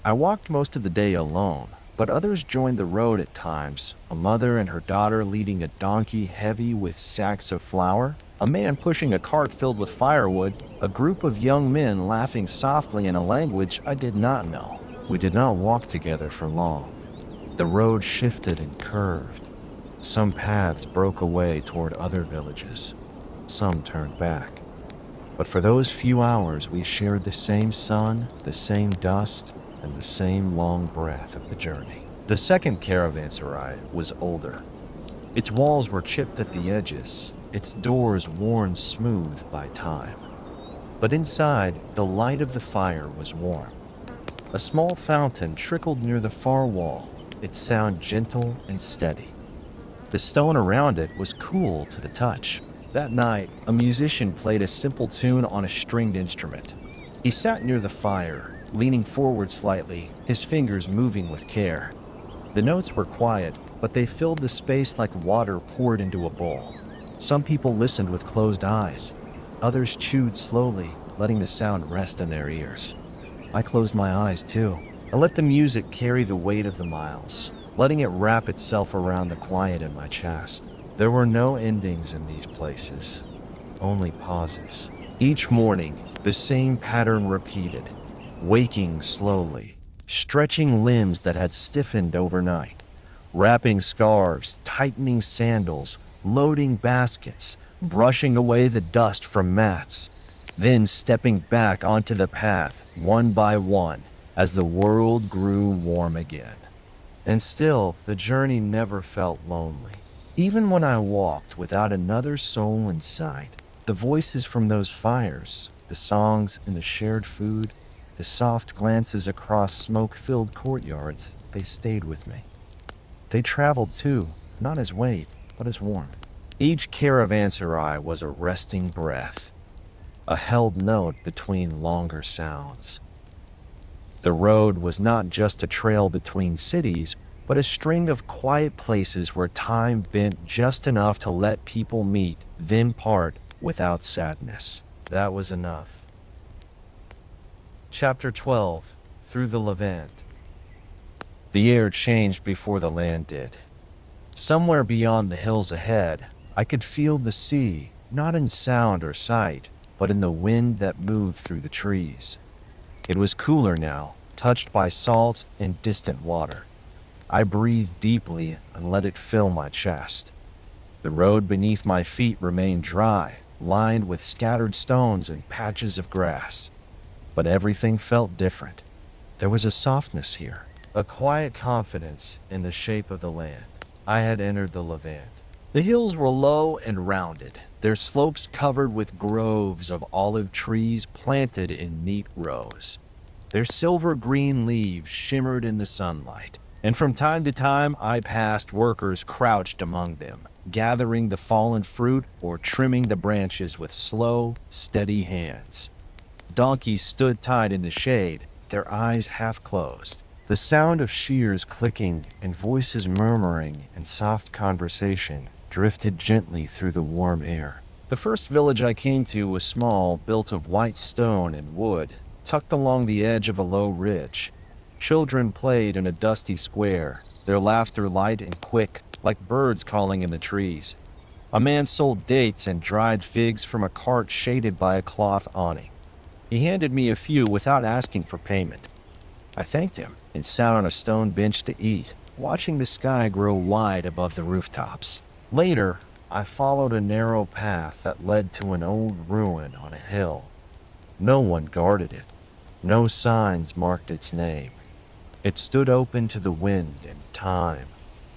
I walked most of the day alone, but others joined the road at times, a mother and her daughter leading a donkey heavy with sacks of flour, a man pushing a cart filled with firewood, a group of young men laughing softly in a language I did not know. We did not walk together for long. The road shifted and curved. Some paths broke away toward other villages. Some turned back. But for those few hours, we shared the same sun, the same dust, and the same long breath of the journey. The second caravanserai was older. Its walls were chipped at the edges, its doors worn smooth by time. But inside, the light of the fire was warm. A small fountain trickled near the far wall, its sound gentle and steady. The stone around it was cool to the touch. That night, a musician played a simple tune on a stringed instrument. He sat near the fire, leaning forward slightly, his fingers moving with care. The notes were quiet, but they filled the space like water poured into a bowl. Some people listened with closed eyes. Others chewed slowly, letting the sound rest in their ears. I closed my eyes too. I let the music carry the weight of the miles, letting it wrap itself around the quiet in my chest. There were no endings in these places, only pauses. Each morning, the same pattern repeated, waking slowly, stretching limbs that had stiffened overnight, wrapping scarves, tightening sandals, loading baskets, brushing away the dust from mats, then stepping back onto the path one by one as the world grew warm again. And still, the journey never felt lonely. Even when I walked without another soul in sight, the voices from those fires, the songs and the shared food, the soft glances across smoke-filled courtyards, they stayed with me. They traveled too, not as weight, but as warmth. Each caravanserai was a resting breath, a held note between longer sounds. The road was not just a trail between cities, but a string of quiet places where time bent just enough to let people meet, then part without sadness. That was enough. Chapter 12. Through the Levant. The air changed before the land did. Somewhere beyond the hills ahead, I could feel the sea, not in sound or sight, but in the wind that moved through the trees. It was cooler now, touched by salt and distant water. I breathed deeply and let it fill my chest. The road beneath my feet remained dry, lined with scattered stones and patches of grass. But everything felt different. There was a softness here, a quiet confidence in the shape of the land. I had entered the Levant. The hills were low and rounded, their slopes covered with groves of olive trees planted in neat rows. Their silver-green leaves shimmered in the sunlight. and from time to time I passed workers crouched among them, gathering the fallen fruit or trimming the branches with slow, steady hands. Donkeys stood tied in the shade, their eyes half closed. The sound of shears clicking and voices murmuring in soft conversation drifted gently through the warm air. The first village I came to was small, built of white stone and wood, tucked along the edge of a low ridge. Children played in a dusty square, their laughter light and quick, like birds calling in the trees. A man sold dates and dried figs from a cart shaded by a cloth awning. He handed me a few without asking for payment. I thanked him and sat on a stone bench to eat, watching the sky grow wide above the rooftops. Later, I followed a narrow path that led to an old ruin on a hill. No one guarded it. No signs marked its name. It stood open to the wind and time.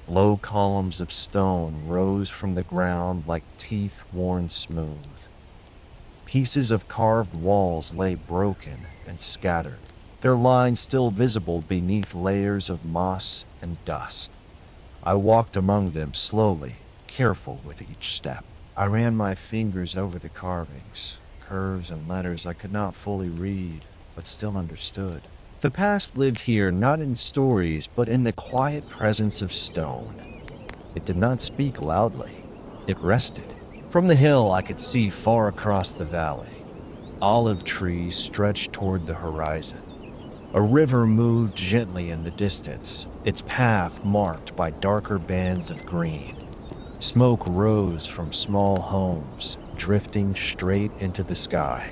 Low columns of stone rose from the ground like teeth worn smooth. Pieces of carved walls lay broken and scattered, their lines still visible beneath layers of moss and dust. I walked among them slowly, careful with each step. I ran my fingers over the carvings, curves and letters I could not fully read, but still understood. The past lived here not in stories, but in the quiet presence of stone. It did not speak loudly. It rested. From the hill I could see far across the valley. Olive trees stretched toward the horizon. A river moved gently in the distance, its path marked by darker bands of green. Smoke rose from small homes, drifting straight into the sky.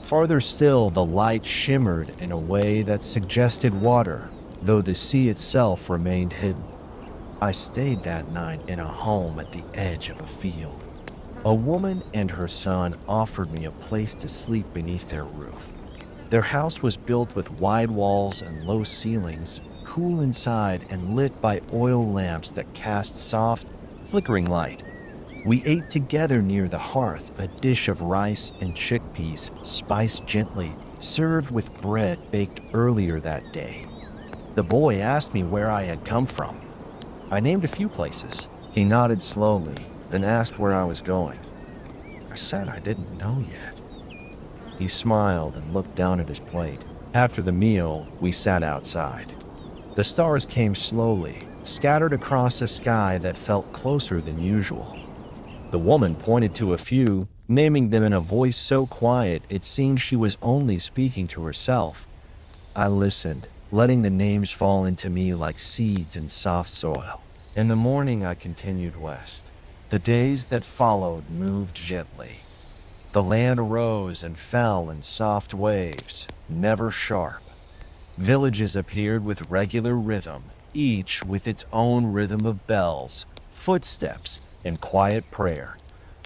Farther still, the light shimmered in a way that suggested water, though the sea itself remained hidden. I stayed that night in a home at the edge of a field. A woman and her son offered me a place to sleep beneath their roof. Their house was built with wide walls and low ceilings, cool inside and lit by oil lamps that cast soft, flickering light. We ate together near the hearth, a dish of rice and chickpeas, spiced gently, served with bread baked earlier that day. The boy asked me where I had come from. I named a few places. He nodded slowly, then asked where I was going. I said I didn't know yet. He smiled and looked down at his plate. After the meal, we sat outside. The stars came slowly, scattered across a sky that felt closer than usual. The woman pointed to a few, naming them in a voice so quiet it seemed she was only speaking to herself. I listened, letting the names fall into me like seeds in soft soil. In the morning, I continued west. The days that followed moved gently. The land rose and fell in soft waves, never sharp. Villages appeared with regular rhythm, each with its own rhythm of bells, footsteps, and quiet prayer.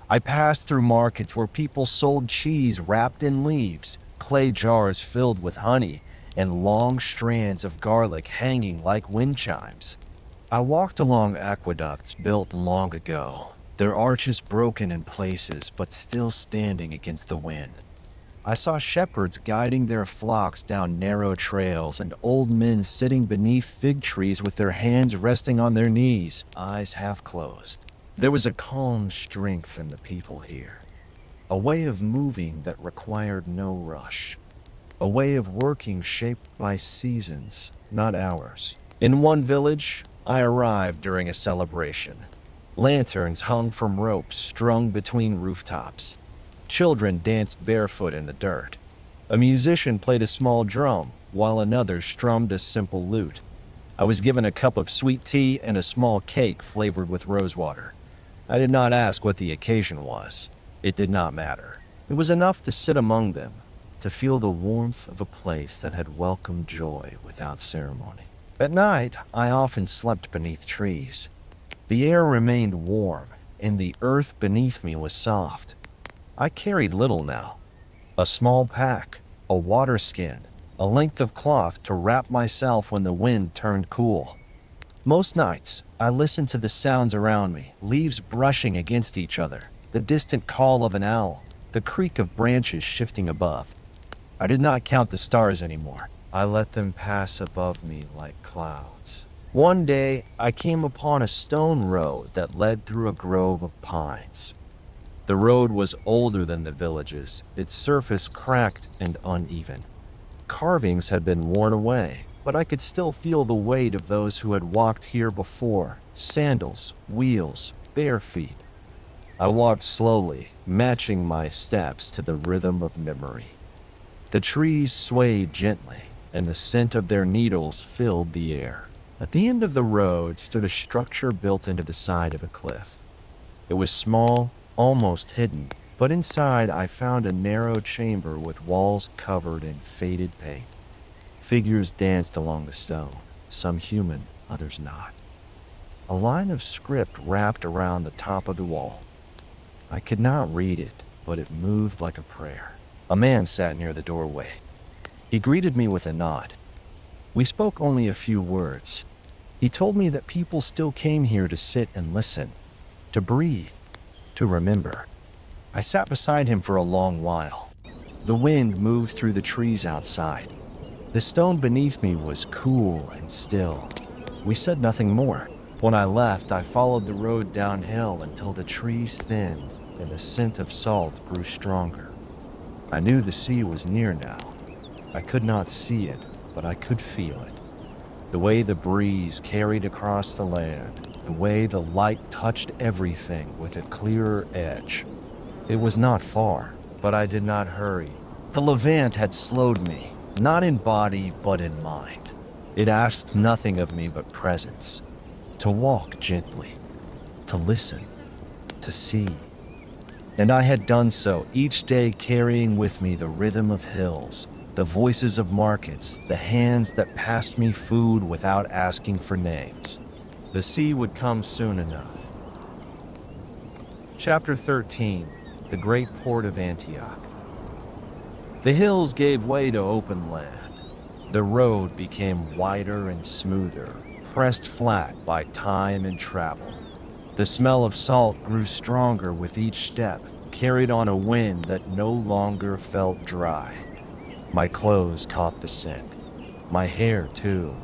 I passed through markets where people sold cheese wrapped in leaves, clay jars filled with honey, and long strands of garlic hanging like wind chimes. I walked along aqueducts built long ago, their arches broken in places but still standing against the wind. I saw shepherds guiding their flocks down narrow trails and old men sitting beneath fig trees with their hands resting on their knees, eyes half closed. There was a calm strength in the people here, a way of moving that required no rush, a way of working shaped by seasons, not hours. In one village, I arrived during a celebration. Lanterns hung from ropes strung between rooftops. Children danced barefoot in the dirt. A musician played a small drum, while another strummed a simple lute. I was given a cup of sweet tea and a small cake flavored with rosewater. I did not ask what the occasion was. It did not matter. It was enough to sit among them, to feel the warmth of a place that had welcomed joy without ceremony. At night, I often slept beneath trees. The air remained warm, and the earth beneath me was soft. I carried little now. A small pack, a water skin, a length of cloth to wrap myself when the wind turned cool. Most nights, I listened to the sounds around me, leaves brushing against each other, the distant call of an owl, the creak of branches shifting above. I did not count the stars anymore. I let them pass above me like clouds. One day, I came upon a stone road that led through a grove of pines. The road was older than the villages, its surface cracked and uneven. Carvings had been worn away, but I could still feel the weight of those who had walked here before: sandals, wheels, bare feet. I walked slowly, matching my steps to the rhythm of memory. The trees swayed gently, and the scent of their needles filled the air. At the end of the road stood a structure built into the side of a cliff. It was small, almost hidden, but inside I found a narrow chamber with walls covered in faded paint. Figures danced along the stone, some human, others not. A line of script wrapped around the top of the wall. I could not read it, but it moved like a prayer. A man sat near the doorway. He greeted me with a nod. We spoke only a few words. He told me that people still came here to sit and listen, to breathe, to remember. I sat beside him for a long while. The wind moved through the trees outside. The stone beneath me was cool and still. We said nothing more. When I left, I followed the road downhill until the trees thinned and the scent of salt grew stronger. I knew the sea was near now. I could not see it, but I could feel it. The way the breeze carried across the land, the way the light touched everything with a clearer edge. It was not far, but I did not hurry. The Levant had slowed me, not in body, but in mind. It asked nothing of me but presence. To walk gently, to listen, to see. And I had done so, each day carrying with me the rhythm of hills, the voices of markets, the hands that passed me food without asking for names. The sea would come soon enough. Chapter 13. The Great Port of Antioch. The hills gave way to open land. The road became wider and smoother, pressed flat by time and travel. The smell of salt grew stronger with each step, carried on a wind that no longer felt dry. My clothes caught the scent, my hair too,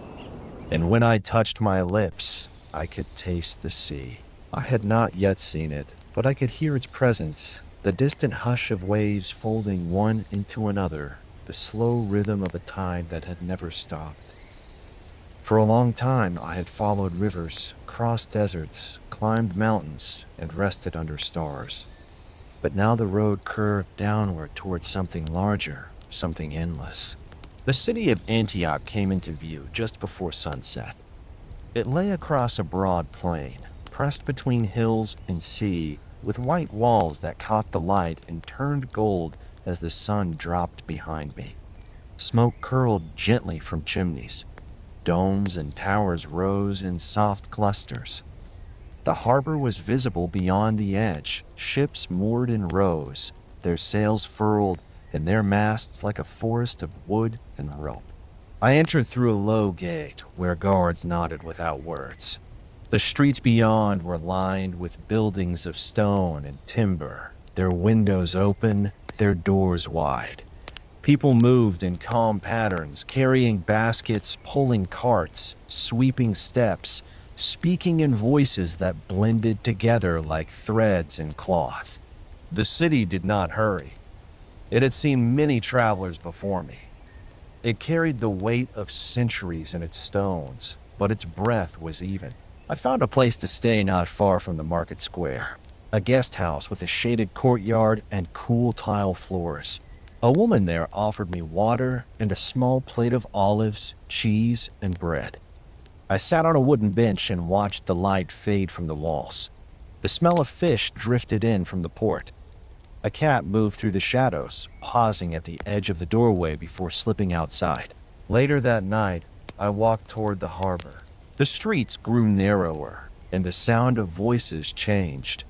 and when I touched my lips, I could taste the sea. I had not yet seen it, but I could hear its presence, the distant hush of waves folding one into another, the slow rhythm of a tide that had never stopped. For a long time I had followed rivers, crossed deserts, climbed mountains, and rested under stars. But now the road curved downward towards something larger, something endless. The city of Antioch came into view just before sunset. It lay across a broad plain, pressed between hills and sea, with white walls that caught the light and turned gold as the sun dropped behind me. Smoke curled gently from chimneys. Domes and towers rose in soft clusters. The harbor was visible beyond the edge, ships moored in rows, their sails furled, and their masts like a forest of wood and rope. I entered through a low gate where guards nodded without words. The streets beyond were lined with buildings of stone and timber, their windows open, their doors wide. People moved in calm patterns, carrying baskets, pulling carts, sweeping steps, speaking in voices that blended together like threads in cloth. The city did not hurry. It had seen many travelers before me. It carried the weight of centuries in its stones, but its breath was even. I found a place to stay not far from the market square, a guest house with a shaded courtyard and cool tile floors. A woman there offered me water and a small plate of olives, cheese, and bread. I sat on a wooden bench and watched the light fade from the walls. The smell of fish drifted in from the port. A cat moved through the shadows, pausing at the edge of the doorway before slipping outside. Later that night, I walked toward the harbor. The streets grew narrower, and the sound of voices changed.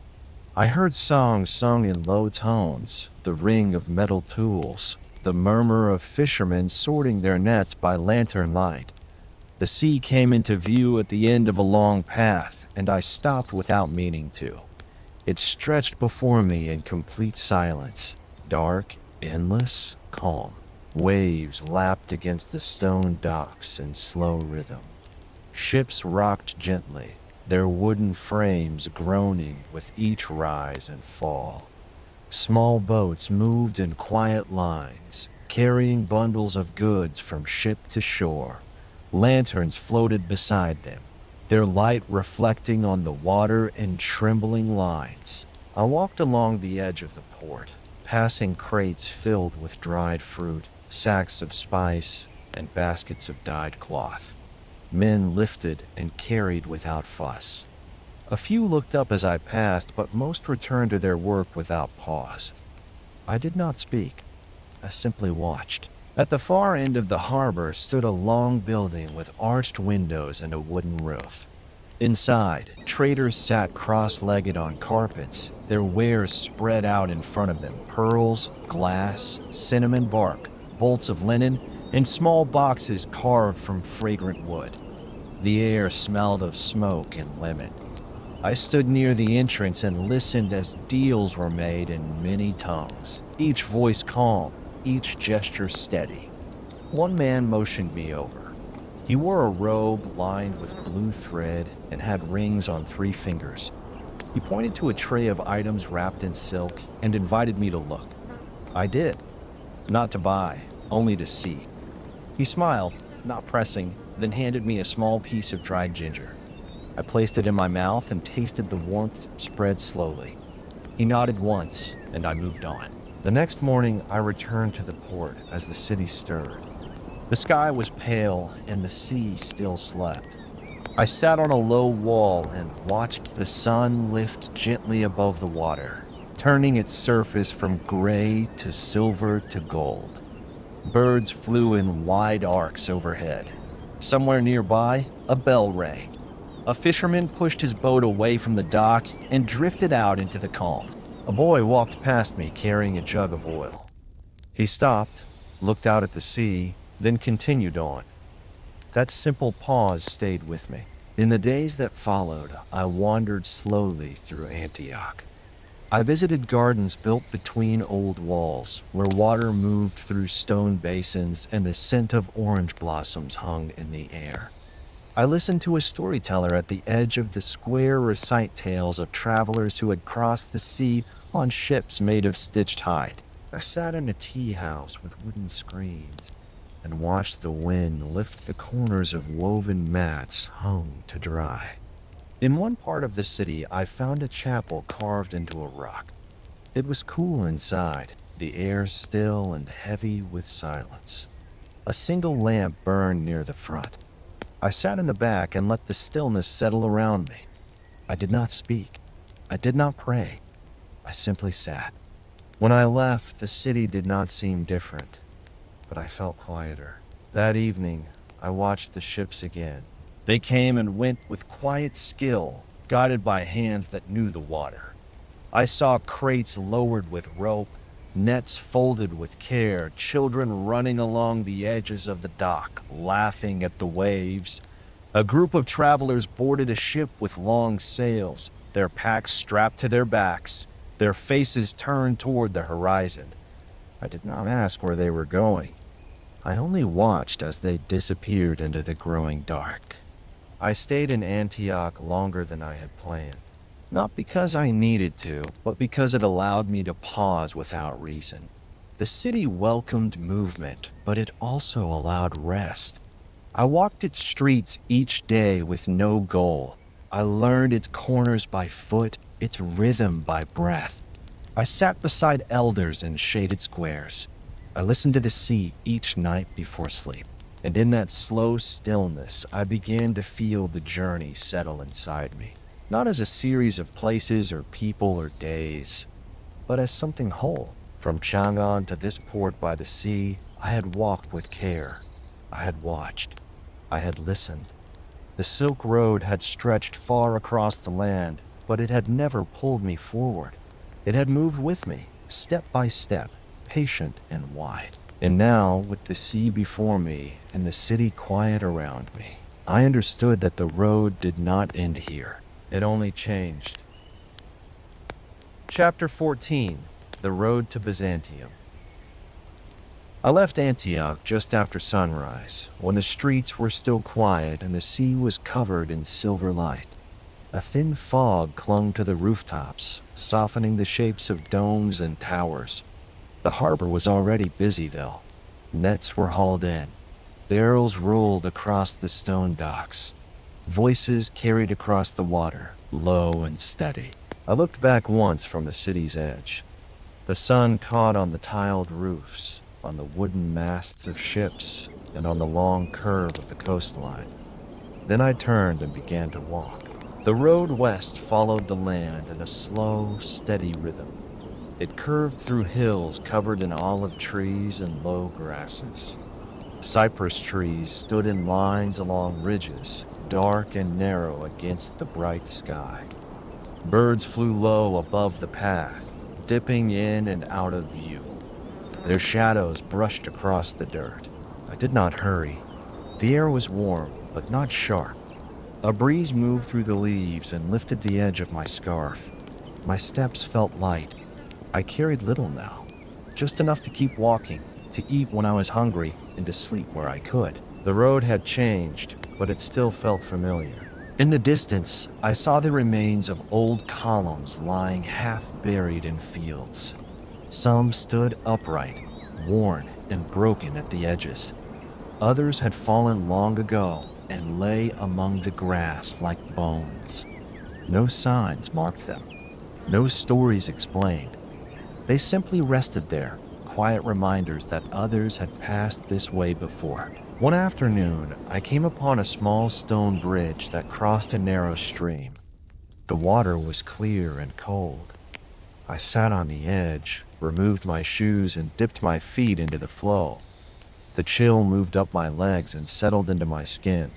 I heard songs sung in low tones, the ring of metal tools, the murmur of fishermen sorting their nets by lantern light. The sea came into view at the end of a long path, and I stopped without meaning to. It stretched before me in complete silence, dark, endless, calm. Waves lapped against the stone docks in slow rhythm. Ships rocked gently, their wooden frames groaning with each rise and fall. Small boats moved in quiet lines, carrying bundles of goods from ship to shore. Lanterns floated beside them, their light reflecting on the water in trembling lines. I walked along the edge of the port, passing crates filled with dried fruit, sacks of spice, and baskets of dyed cloth. Men lifted and carried without fuss. A few looked up as I passed, but most returned to their work without pause. I did not speak. I simply watched. At the far end of the harbor stood a long building with arched windows and a wooden roof. Inside, traders sat cross-legged on carpets, their wares spread out in front of them: pearls, glass, cinnamon bark, bolts of linen, and small boxes carved from fragrant wood. The air smelled of smoke and lemon. I stood near the entrance and listened as deals were made in many tongues, each voice calm, each gesture steady. One man motioned me over. He wore a robe lined with blue thread and had rings on 3 fingers. He pointed to a tray of items wrapped in silk and invited me to look. I did. Not to buy, only to see. He smiled, not pressing, then handed me a small piece of dried ginger. I placed it in my mouth and tasted the warmth spread slowly. He nodded once, and I moved on. The next morning, I returned to the port as the city stirred. The sky was pale, and the sea still slept. I sat on a low wall and watched the sun lift gently above the water, turning its surface from gray to silver to gold. Birds flew in wide arcs overhead. Somewhere nearby, a bell rang. A fisherman pushed his boat away from the dock and drifted out into the calm. A boy walked past me carrying a jug of oil. He stopped, looked out at the sea, then continued on. That simple pause stayed with me. In the days that followed, I wandered slowly through Antioch. I visited gardens built between old walls, where water moved through stone basins and the scent of orange blossoms hung in the air. I listened to a storyteller at the edge of the square recite tales of travelers who had crossed the sea on ships made of stitched hide. I sat in a tea house with wooden screens and watched the wind lift the corners of woven mats hung to dry. In one part of the city, I found a chapel carved into a rock. It was cool inside, the air still and heavy with silence. A single lamp burned near the front. I sat in the back and let the stillness settle around me. I did not speak. I did not pray. I simply sat. When I left, the city did not seem different, but I felt quieter. That evening, I watched the ships again. They came and went with quiet skill, guided by hands that knew the water. I saw crates lowered with rope, nets folded with care, children running along the edges of the dock, laughing at the waves. A group of travelers boarded a ship with long sails, their packs strapped to their backs, their faces turned toward the horizon. I did not ask where they were going. I only watched as they disappeared into the growing dark. I stayed in Antioch longer than I had planned. Not because I needed to, but because it allowed me to pause without reason. The city welcomed movement, but it also allowed rest. I walked its streets each day with no goal. I learned its corners by foot, its rhythm by breath. I sat beside elders in shaded squares. I listened to the sea each night before sleep. And in that slow stillness, I began to feel the journey settle inside me. Not as a series of places or people or days, but as something whole. From Chang'an to this port by the sea, I had walked with care. I had watched. I had listened. The Silk Road had stretched far across the land, but it had never pulled me forward. It had moved with me, step by step, patient and wide. And now, with the sea before me and the city quiet around me, I understood that the road did not end here. It only changed. Chapter 14. The Road to Byzantium. I left Antioch just after sunrise, when the streets were still quiet and the sea was covered in silver light. A thin fog clung to the rooftops, softening the shapes of domes and towers. The harbor was already busy, though. Nets were hauled in. Barrels rolled across the stone docks. Voices carried across the water, low and steady. I looked back once from the city's edge. The sun caught on the tiled roofs, on the wooden masts of ships, and on the long curve of the coastline. Then I turned and began to walk. The road west followed the land in a slow, steady rhythm. It curved through hills covered in olive trees and low grasses. Cypress trees stood in lines along ridges, dark and narrow against the bright sky. Birds flew low above the path, dipping in and out of view. Their shadows brushed across the dirt. I did not hurry. The air was warm, but not sharp. A breeze moved through the leaves and lifted the edge of my scarf. My steps felt light. I carried little now, just enough to keep walking, to eat when I was hungry, and to sleep where I could. The road had changed, but it still felt familiar. In the distance, I saw the remains of old columns lying half buried in fields. Some stood upright, worn and broken at the edges. Others had fallen long ago and lay among the grass like bones. No signs marked them. No stories explained. They simply rested there, quiet reminders that others had passed this way before. One afternoon, I came upon a small stone bridge that crossed a narrow stream. The water was clear and cold. I sat on the edge, removed my shoes, and dipped my feet into the flow. The chill moved up my legs and settled into my skin.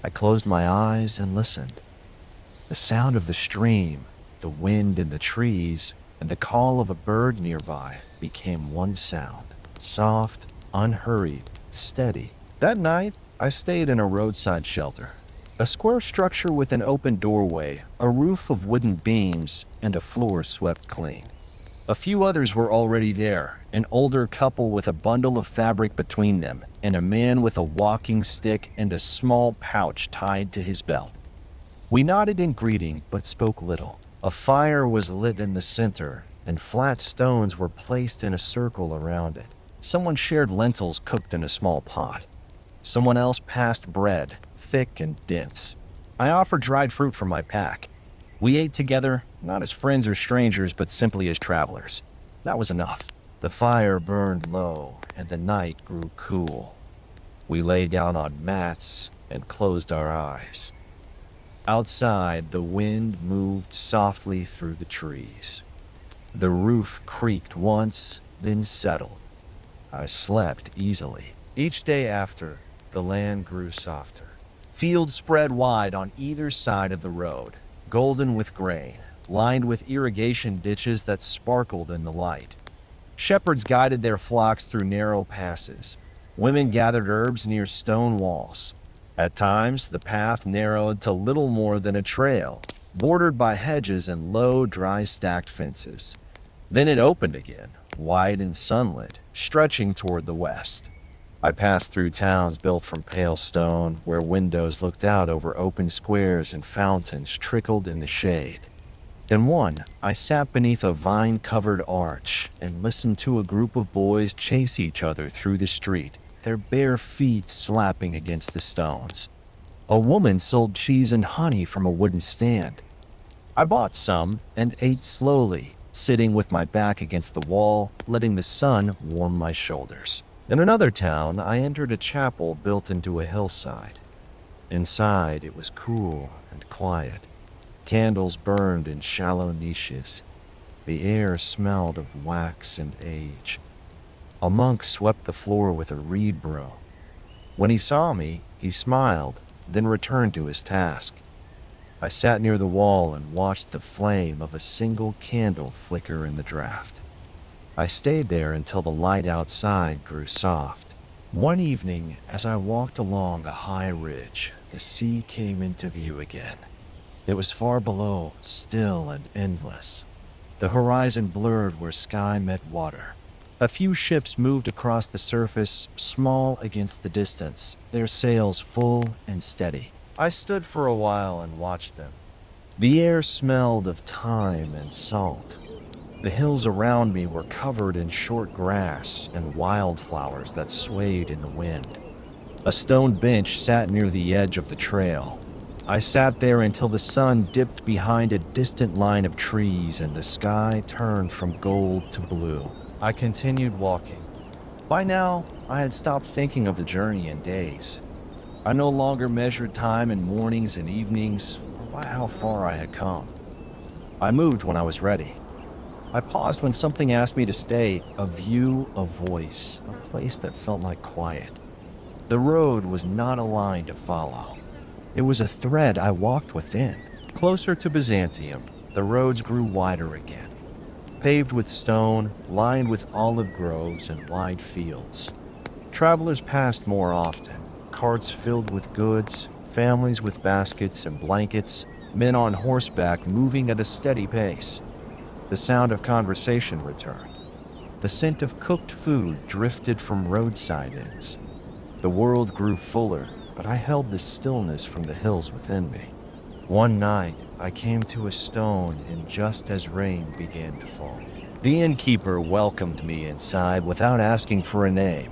I closed my eyes and listened. The sound of the stream, the wind in the trees, and the call of a bird nearby became one sound, soft, unhurried, steady. That night, I stayed in a roadside shelter, a square structure with an open doorway, a roof of wooden beams, and a floor swept clean. A few others were already there, an older couple with a bundle of fabric between them, and a man with a walking stick and a small pouch tied to his belt. We nodded in greeting, but spoke little. A fire was lit in the center, and flat stones were placed in a circle around it. Someone shared lentils cooked in a small pot. Someone else passed bread, thick and dense. I offered dried fruit from my pack. We ate together, not as friends or strangers, but simply as travelers. That was enough. The fire burned low, and the night grew cool. We lay down on mats and closed our eyes. Outside, the wind moved softly through the trees. The roof creaked once, then settled. I slept easily. Each day after, the land grew softer. Fields spread wide on either side of the road, golden with grain, lined with irrigation ditches that sparkled in the light. Shepherds guided their flocks through narrow passes. Women gathered herbs near stone walls. At times, the path narrowed to little more than a trail, bordered by hedges and low, dry-stacked fences. Then it opened again, wide and sunlit, stretching toward the west. I passed through towns built from pale stone, where windows looked out over open squares and fountains trickled in the shade. In one, I sat beneath a vine-covered arch and listened to a group of boys chase each other through the street, their bare feet slapping against the stones. A woman sold cheese and honey from a wooden stand. I bought some and ate slowly, sitting with my back against the wall, letting the sun warm my shoulders. In another town, I entered a chapel built into a hillside. Inside, it was cool and quiet. Candles burned in shallow niches. The air smelled of wax and age. A monk swept the floor with a reed broom. When he saw me, he smiled, then returned to his task. I sat near the wall and watched the flame of a single candle flicker in the draft. I stayed there until the light outside grew soft. One evening, as I walked along a high ridge, the sea came into view again. It was far below, still and endless. The horizon blurred where sky met water. A few ships moved across the surface, small against the distance, their sails full and steady. I stood for a while and watched them. The air smelled of thyme and salt. The hills around me were covered in short grass and wildflowers that swayed in the wind. A stone bench sat near the edge of the trail. I sat there until the sun dipped behind a distant line of trees and the sky turned from gold to blue. I continued walking. By now, I had stopped thinking of the journey in days. I no longer measured time in mornings and evenings, or by how far I had come. I moved when I was ready. I paused when something asked me to stay, a view, a voice, a place that felt like quiet. The road was not a line to follow. It was a thread I walked within. Closer to Byzantium, the roads grew wider again. Paved with stone, lined with olive groves and wide fields. Travelers passed more often, carts filled with goods, families with baskets and blankets, men on horseback moving at a steady pace. The sound of conversation returned. The scent of cooked food drifted from roadside inns. The world grew fuller, but I held the stillness from the hills within me. One night, I came to a stone inn just as rain began to fall. The innkeeper welcomed me inside without asking for a name.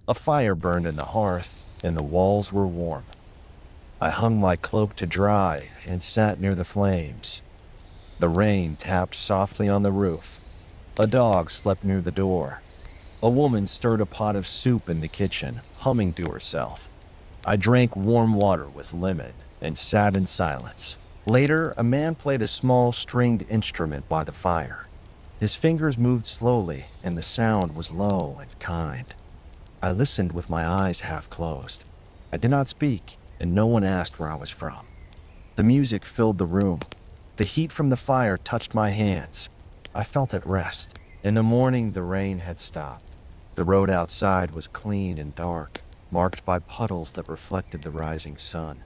A fire burned in the hearth, and the walls were warm. I hung my cloak to dry and sat near the flames. The rain tapped softly on the roof. A dog slept near the door. A woman stirred a pot of soup in the kitchen, humming to herself. I drank warm water with lemon and sat in silence. Later, a man played a small stringed instrument by the fire. His fingers moved slowly, and the sound was low and kind. I listened with my eyes half closed. I did not speak, and no one asked where I was from. The music filled the room. The heat from the fire touched my hands. I felt at rest. In the morning, the rain had stopped. The road outside was clean and dark, marked by puddles that reflected the rising sun.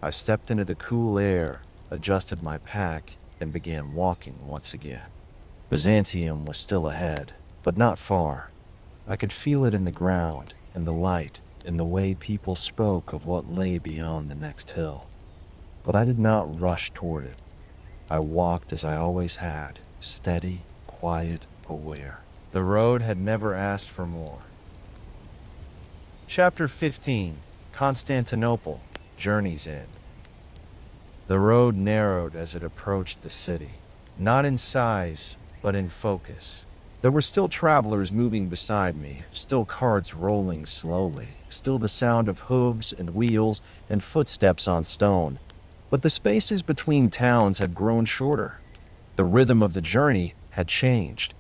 I stepped into the cool air, adjusted my pack, and began walking once again. Byzantium was still ahead, but not far. I could feel it in the ground, in the light, in the way people spoke of what lay beyond the next hill. But I did not rush toward it. I walked as I always had, steady, quiet, aware. The road had never asked for more. Chapter 15, Constantinople, Journey's End. The road narrowed as it approached the city, not in size, but in focus. There were still travelers moving beside me, still carts rolling slowly, still the sound of hooves and wheels and footsteps on stone. But the spaces between towns had grown shorter. The rhythm of the journey had changed.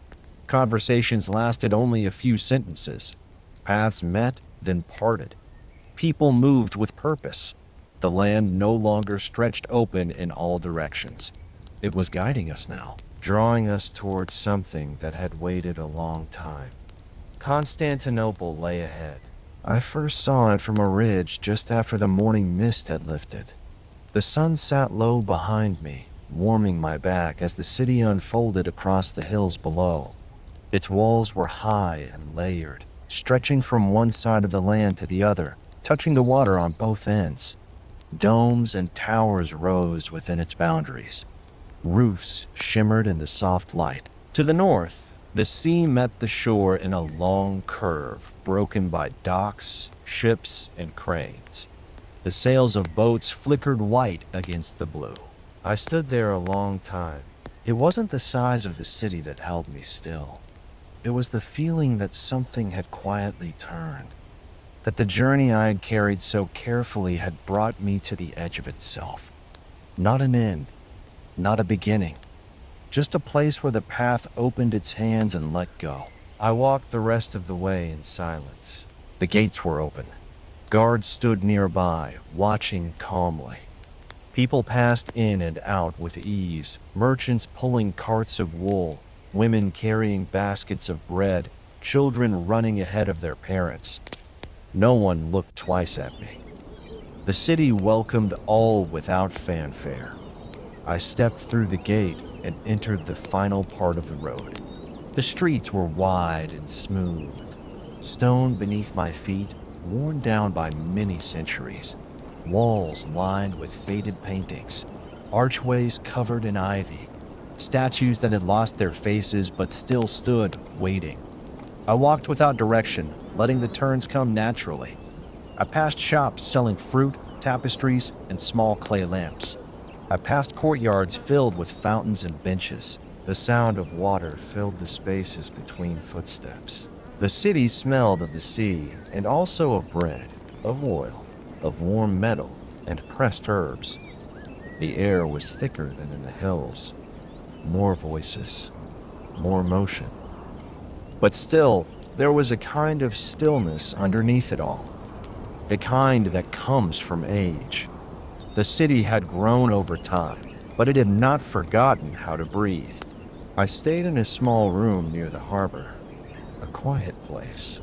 Conversations lasted only a few sentences. Paths met, then parted. People moved with purpose. The land no longer stretched open in all directions. It was guiding us now, drawing us towards something that had waited a long time. Constantinople lay ahead. I first saw it from a ridge just after the morning mist had lifted. The sun sat low behind me, warming my back as the city unfolded across the hills below. Its walls were high and layered, stretching from one side of the land to the other, touching the water on both ends. Domes and towers rose within its boundaries. Roofs shimmered in the soft light. To the north, the sea met the shore in a long curve, broken by docks, ships, and cranes. The sails of boats flickered white against the blue. I stood there a long time. It wasn't the size of the city that held me still. It was the feeling that something had quietly turned, that the journey I had carried so carefully had brought me to the edge of itself. Not an end, not a beginning, just a place where the path opened its hands and let go. I walked the rest of the way in silence. The gates were open. Guards stood nearby, watching calmly. People passed in and out with ease, merchants pulling carts of wool, women carrying baskets of bread, children running ahead of their parents. No one looked twice at me. The city welcomed all without fanfare. I stepped through the gate and entered the final part of the road. The streets were wide and smooth, stone beneath my feet, worn down by many centuries, walls lined with faded paintings, archways covered in ivy, statues that had lost their faces but still stood, waiting. I walked without direction, letting the turns come naturally. I passed shops selling fruit, tapestries, and small clay lamps. I passed courtyards filled with fountains and benches. The sound of water filled the spaces between footsteps. The city smelled of the sea and also of bread, of oil, of warm metal, and pressed herbs. The air was thicker than in the hills. More voices, more motion. But still, there was a kind of stillness underneath it all. A kind that comes from age. The city had grown over time, but it had not forgotten how to breathe. I stayed in a small room near the harbor, a quiet place.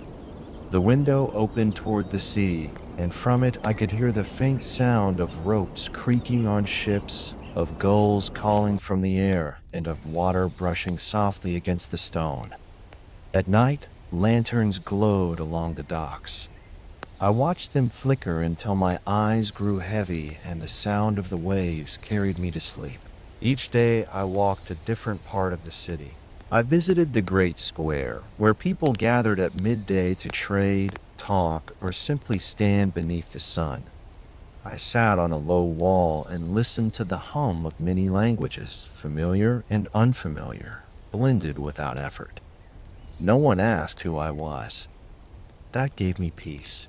The window opened toward the sea, and from it I could hear the faint sound of ropes creaking on ships, of gulls calling from the air, and of water brushing softly against the stone. At night, lanterns glowed along the docks. I watched them flicker until my eyes grew heavy and the sound of the waves carried me to sleep. Each day I walked a different part of the city. I visited the Great Square, where people gathered at midday to trade, talk, or simply stand beneath the sun. I sat on a low wall and listened to the hum of many languages, familiar and unfamiliar, blended without effort. No one asked who I was. That gave me peace.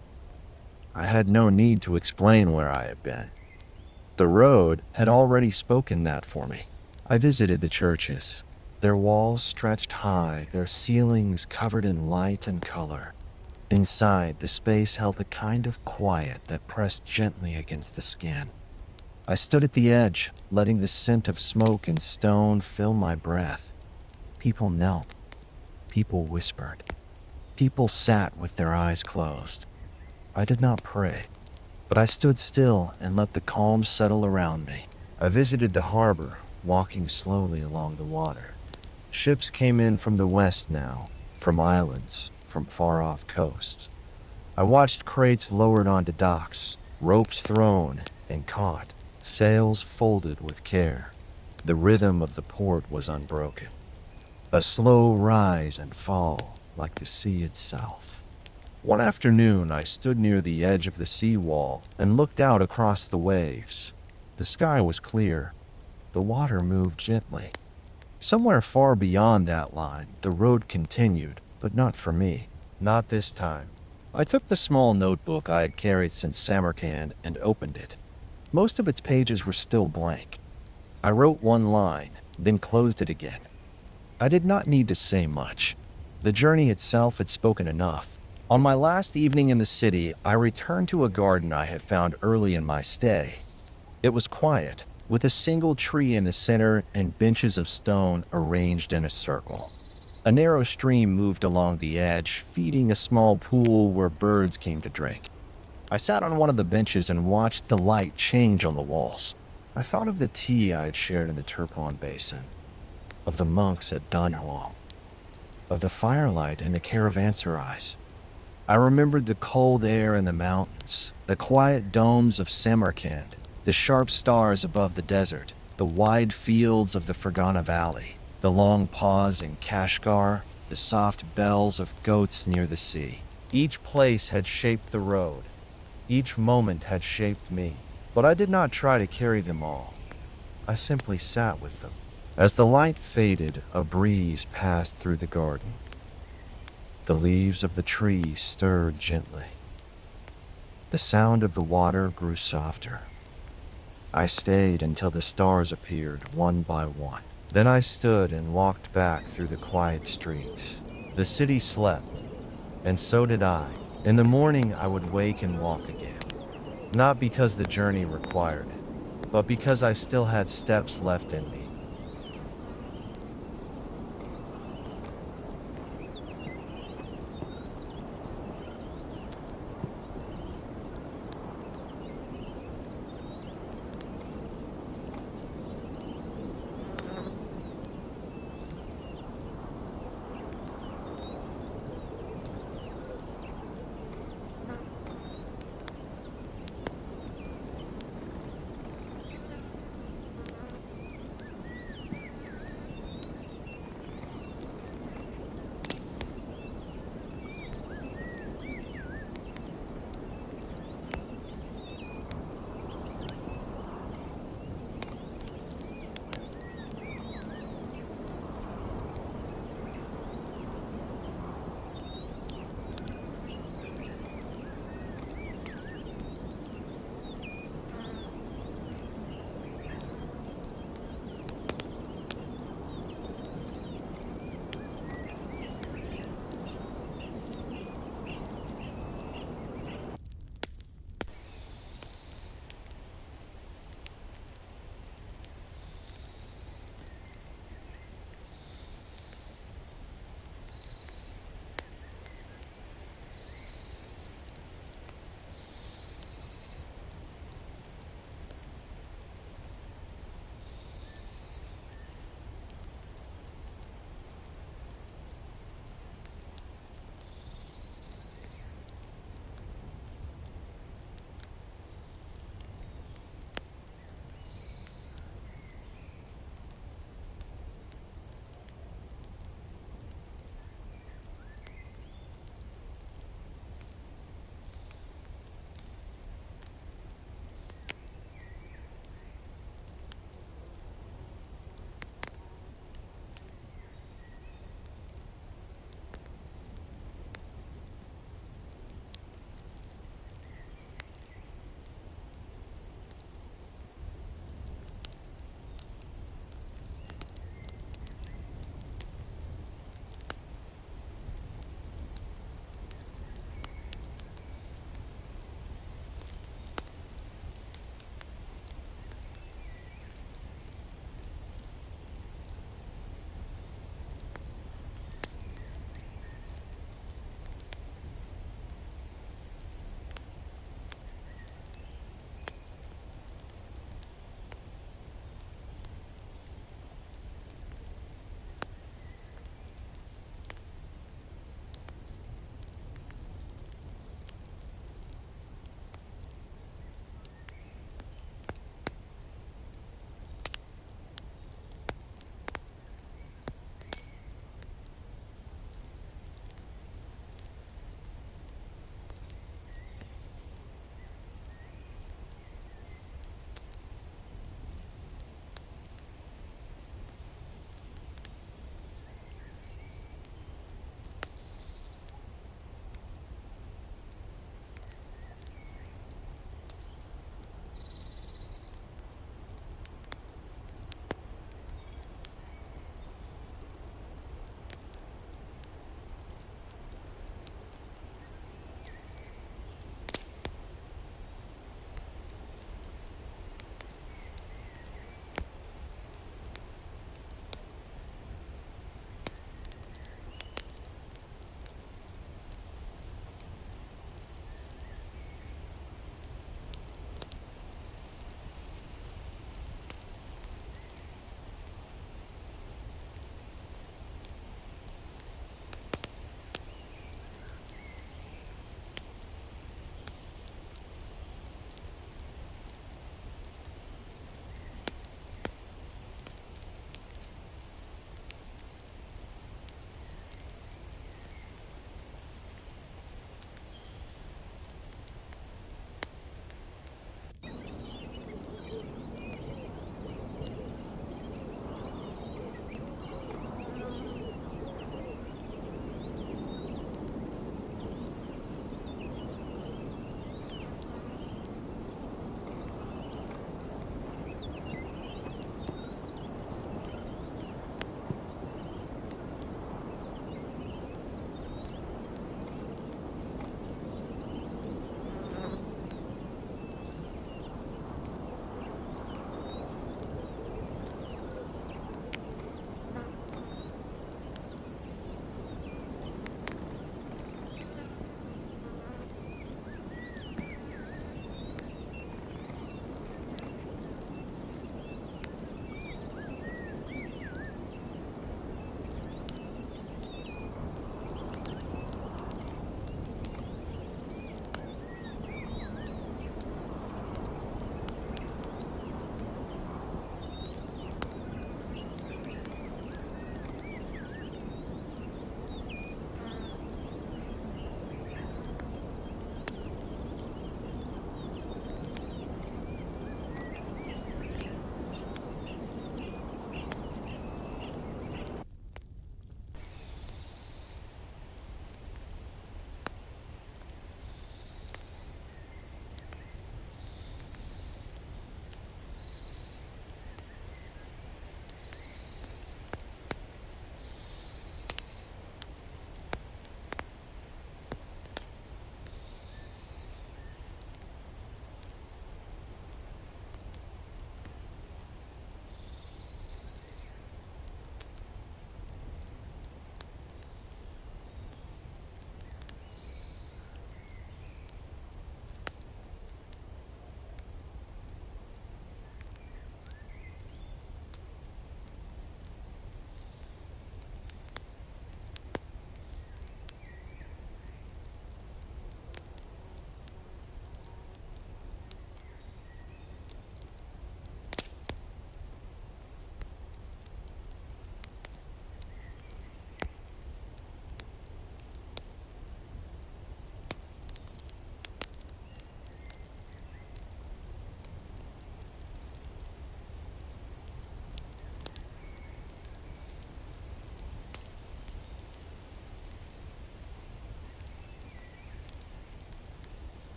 I had no need to explain where I had been. The road had already spoken that for me. I visited the churches. Their walls stretched high, their ceilings covered in light and color. Inside, the space held a kind of quiet that pressed gently against the skin. I stood at the edge, letting the scent of smoke and stone fill my breath. People knelt. People whispered. People sat with their eyes closed. I did not pray, but I stood still and let the calm settle around me. I visited the harbor, walking slowly along the water. Ships came in from the west now, from islands, from far-off coasts. I watched crates lowered onto docks, ropes thrown and caught, sails folded with care. The rhythm of the port was unbroken. A slow rise and fall, like the sea itself. One afternoon, I stood near the edge of the seawall and looked out across the waves. The sky was clear. The water moved gently. Somewhere far beyond that line, the road continued, but not for me. Not this time. I took the small notebook I had carried since Samarkand and opened it. Most of its pages were still blank. I wrote one line, then closed it again. I did not need to say much. The journey itself had spoken enough. On my last evening in the city, I returned to a garden I had found early in my stay. It was quiet, with a single tree in the center and benches of stone arranged in a circle. A narrow stream moved along the edge, feeding a small pool where birds came to drink. I sat on one of the benches and watched the light change on the walls. I thought of the tea I had shared in the Turpan Basin, of the monks at Dunhuang, of the firelight in the caravanserais. I remembered the cold air in the mountains, the quiet domes of Samarkand, the sharp stars above the desert, the wide fields of the Fergana Valley, the long pause in Kashgar, the soft bells of goats near the sea. Each place had shaped the road. Each moment had shaped me. But I did not try to carry them all. I simply sat with them. As the light faded, a breeze passed through the garden. The leaves of the trees stirred gently. The sound of the water grew softer. I stayed until the stars appeared one by one. Then I stood and walked back through the quiet streets. The city slept, and so did I. In the morning, I would wake and walk again. Not because the journey required it, but because I still had steps left in me.